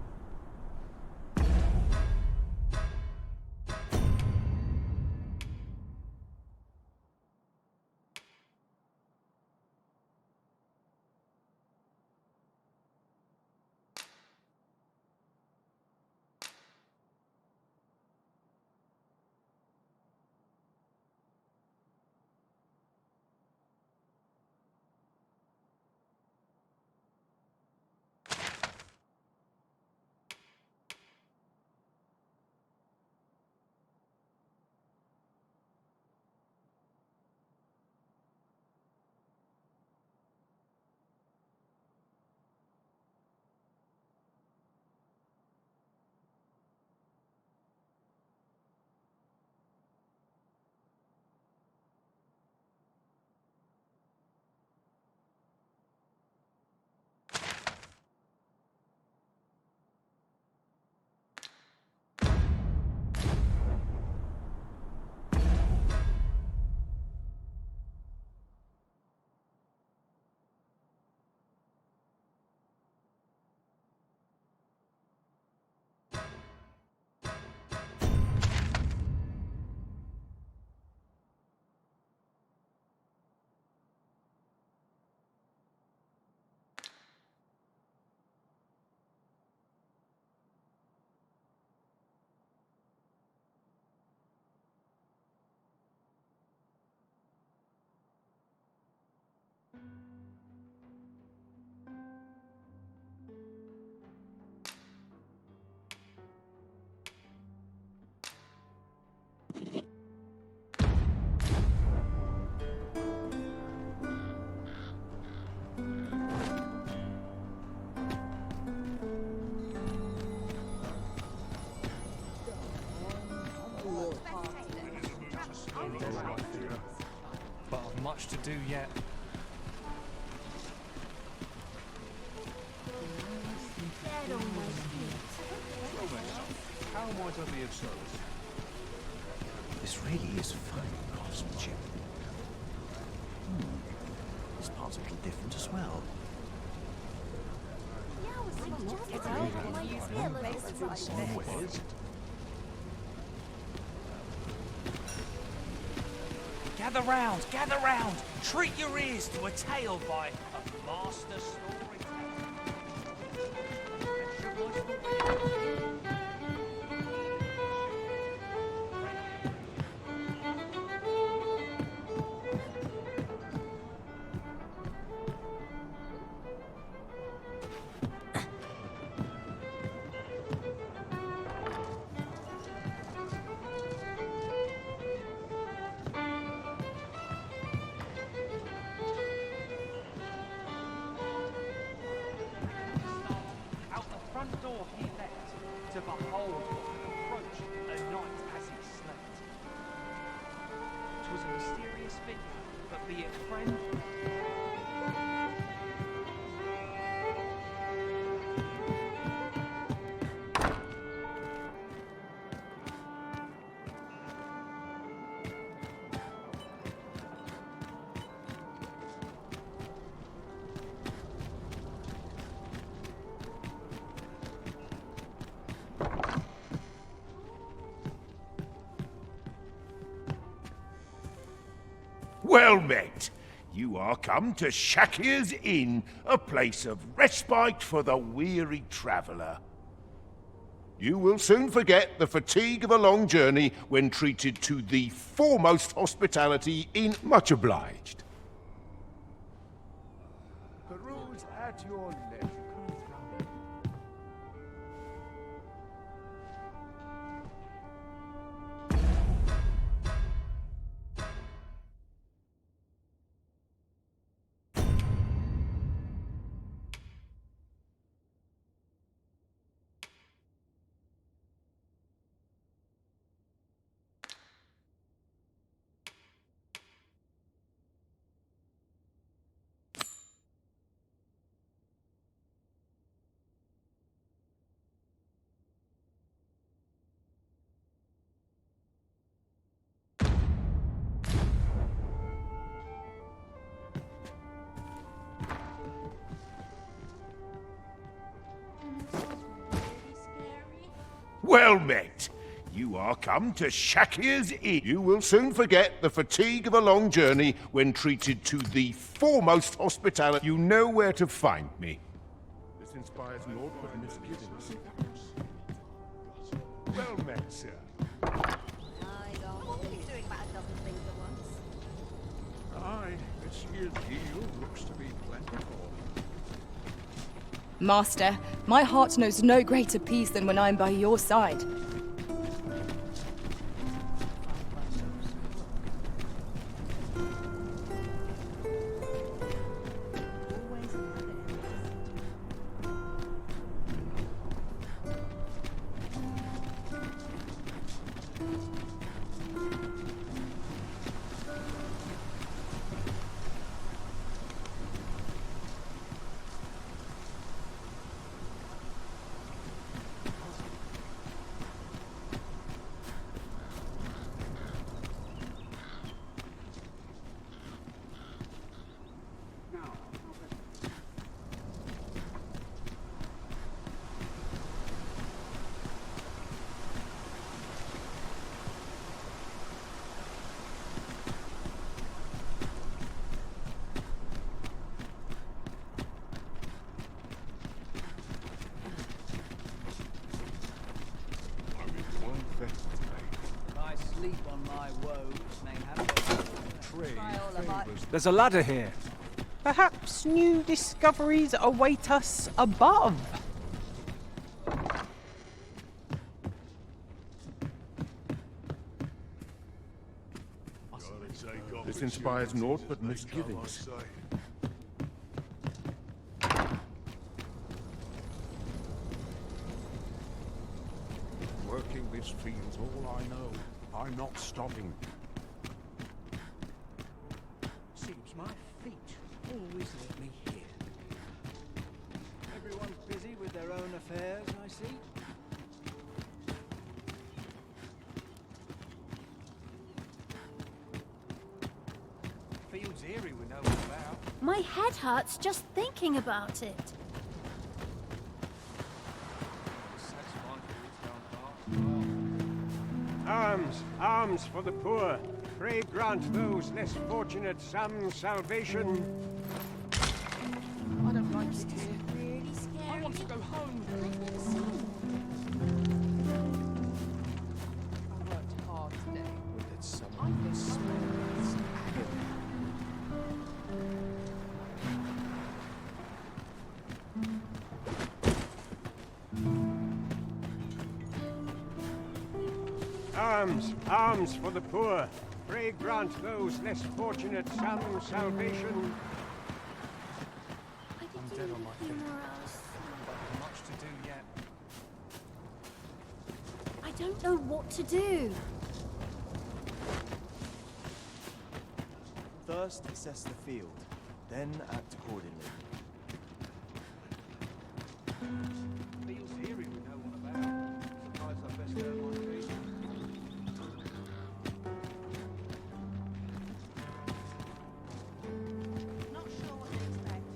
more hard But I've much to do yet. How might I be of service? This really is fine craftsmanship. This part's a little different as well. Gather round! Treat your ears to a tale by a master storyteller. And should my story... Front door he left to behold what would approach a night as he slept. 'Twas a mysterious figure, but be it friend. Well met. You are come to Shakir's Inn, a place of respite for the weary traveller. You will soon forget the fatigue of a long journey when treated to the foremost hospitality in... Much obliged. Peruse at your leisure. Well met. You are come to Shakir's Inn. You will soon forget the fatigue of a long journey when treated to the foremost hospitality. You know where to find me. This inspires naught but misgivings. Well met, sir. What are you doing about a dozen things at once? Aye, this year's yield looks to be plentiful. Master, my heart knows no greater peace than when I am by your side. I sleep on my woes, mayhap. There's a ladder here. Perhaps new discoveries await us above. This inspires naught but misgivings. Working this field's all I know. I'm not stopping. Seems my feet always lead me here. Everyone's busy with their own affairs, I see. Fields eerie with no one about. My head hurts just thinking about it. Arms, arms for the poor. Pray grant those less fortunate some salvation. I don't like it here. Really scary. I want to go home. I worked hard today. That someone I think smells Arms, arms for the poor. Pray grant those less fortunate some salvation. I'm dead on my feet. Got much to do yet. I don't know what to do. First, assess the field, then act accordingly. Feels eerie with no one about. Surprised I best go on my feet. not sure what to expect.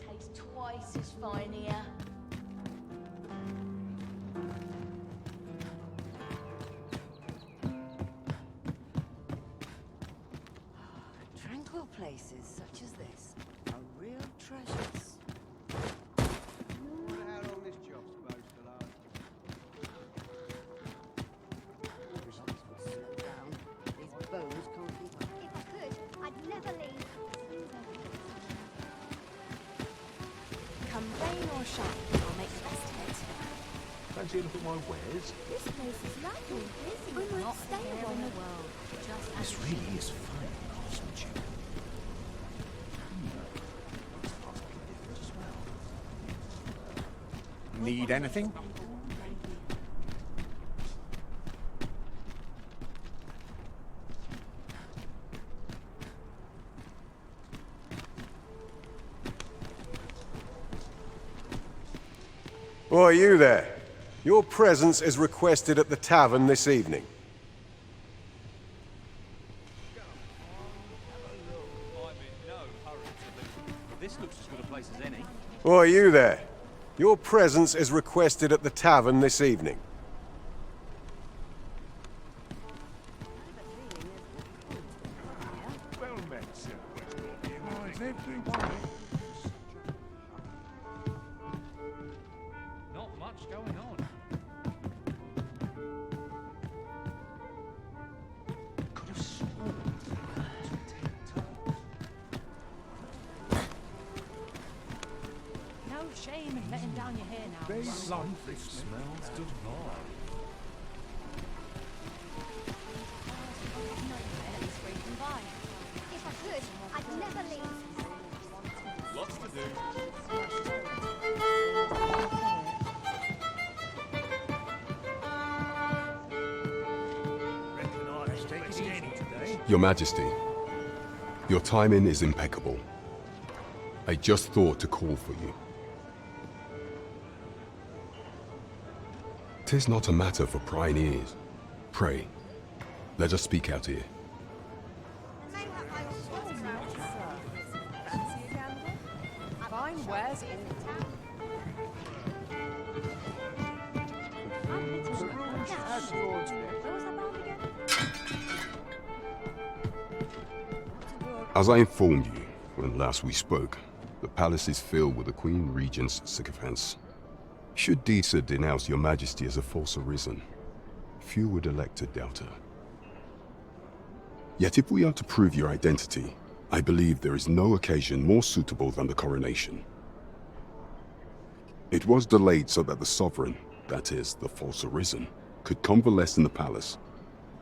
Tastes twice as fine here. Tranquil places such as this are real treasures. Wonder how long this job's supposed to last. Slow down. These bones can't keep up. If I could, I'd never leave. Come rain or shine, I'll make the best of it. Fancy a look at my wares? This place is lovely. I might stay a while. This really is fine craftsmanship. Need anything? Why, you there. Your presence is requested at the tavern this evening. I'm in no hurry to leave. This looks as good a place as any. Why, you there. Your presence is requested at the tavern this evening. Well met, sir. Is everyone Not much going on. Could have sworn. No shame in letting down your hair now. They Life smells divine. If I could, I'd never leave. Lots to do. Reckon I just take it easy today. Your Majesty, your timing is impeccable. I just thought to call for you. 'Tis not a matter for prying ears. Pray, let us speak out here. Fine wares all As I informed you when last we spoke, the palace is filled with the Queen Regent's sycophants. Should Disa denounce your Majesty as a false arisen, few would elect to doubt her. Yet if we are to prove your identity, I believe there is no occasion more suitable than the coronation. It was delayed so that the sovereign, that is, the false arisen, could convalesce in the palace,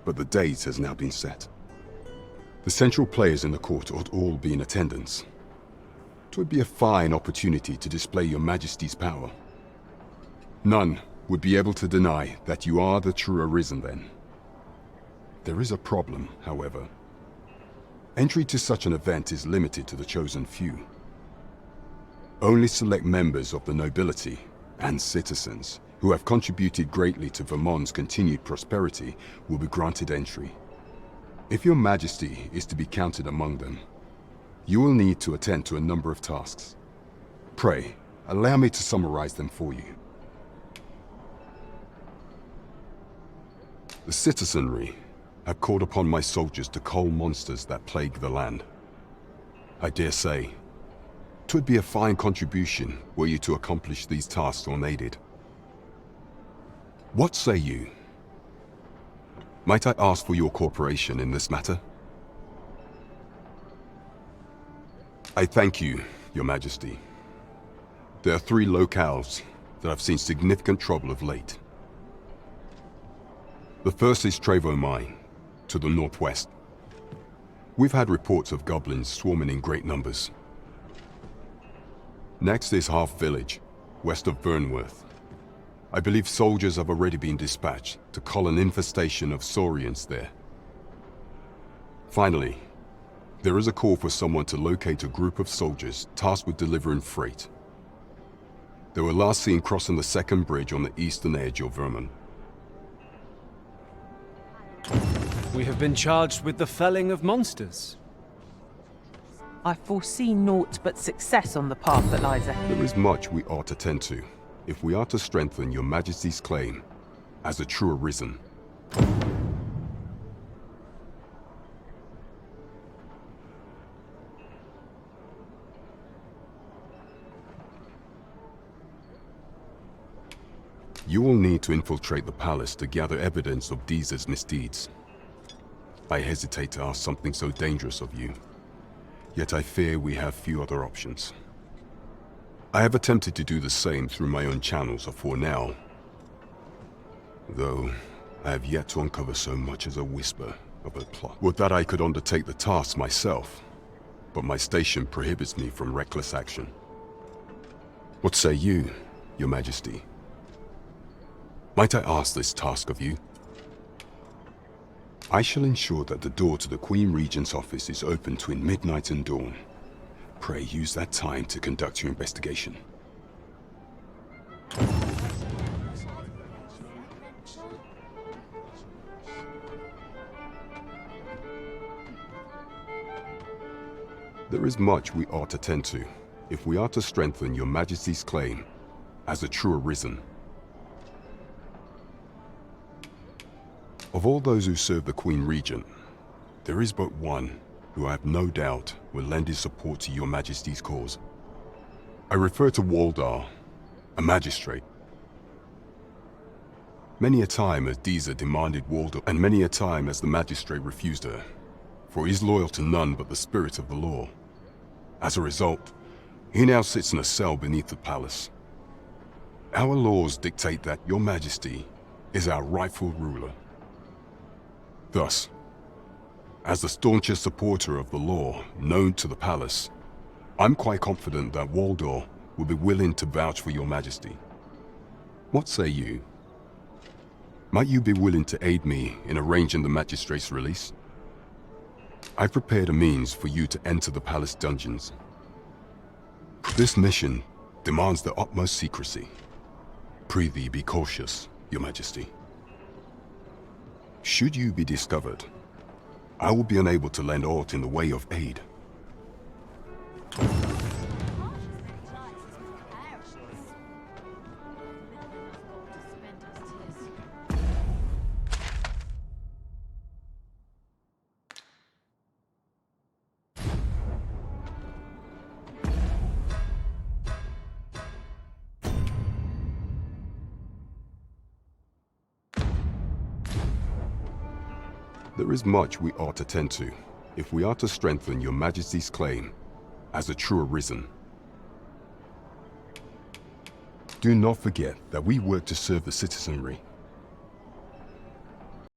but the date has now been set. The central players in the court ought all be in attendance. It would be a fine opportunity to display your Majesty's power. None would be able to deny that you are the true arisen then. There is a problem, however. Entry to such an event is limited to the chosen few. Only select members of the nobility and citizens who have contributed greatly to Vermont's continued prosperity will be granted entry. If your Majesty is to be counted among them, you will need to attend to a number of tasks. Pray, allow me to summarize them for you. The citizenry have called upon my soldiers to cull monsters that plague the land. I dare say, 'twould be a fine contribution were you to accomplish these tasks unaided. What say you? Might I ask for your cooperation in this matter? I thank you, Your Majesty. There are 3 locales that have seen significant trouble of late. The first is Trevo Mine, to the northwest. We've had reports of goblins swarming in great numbers. Next is Half Village, west of Vernworth. I believe soldiers have already been dispatched to cull an infestation of saurians there. Finally, there is a call for someone to locate a group of soldiers tasked with delivering freight. They were last seen crossing the second bridge on the eastern edge of Vermont. We have been charged with the felling of monsters. I foresee naught but success on the path that lies ahead. There is much we ought to tend to, if we are to strengthen your Majesty's claim as a true arisen. You will need to infiltrate the palace to gather evidence of Deez's misdeeds. I hesitate to ask something so dangerous of you, yet I fear we have few other options. I have attempted to do the same through my own channels afore now, though I have yet to uncover so much as a whisper of a plot. Would that I could undertake the task myself, but my station prohibits me from reckless action. What say you, Your Majesty? Might I ask this task of you? I shall ensure that the door to the Queen Regent's office is open between midnight and dawn. Pray use that time to conduct your investigation. There is much we ought to tend to, if we are to strengthen your Majesty's claim as a true arisen. Of all those who serve the Queen Regent, there is but one who I have no doubt will lend his support to your Majesty's cause. I refer to Waldar, a magistrate. Many a time has Deeza demanded Waldar, and many a time has the magistrate refused her, for he is loyal to none but the spirit of the law. As a result, he now sits in a cell beneath the palace. Our laws dictate that your Majesty is our rightful ruler. Thus, as the staunchest supporter of the law known to the palace, I'm quite confident that Waldor will be willing to vouch for your Majesty. What say you? Might you be willing to aid me in arranging the magistrate's release? I've prepared a means for you to enter the palace dungeons. This mission demands the utmost secrecy. Prithee be cautious, Your Majesty. Should you be discovered, I will be unable to lend aught in the way of aid. There is much we ought to tend to, if we are to strengthen your Majesty's claim as a true arisen. Do not forget that we work to serve the citizenry.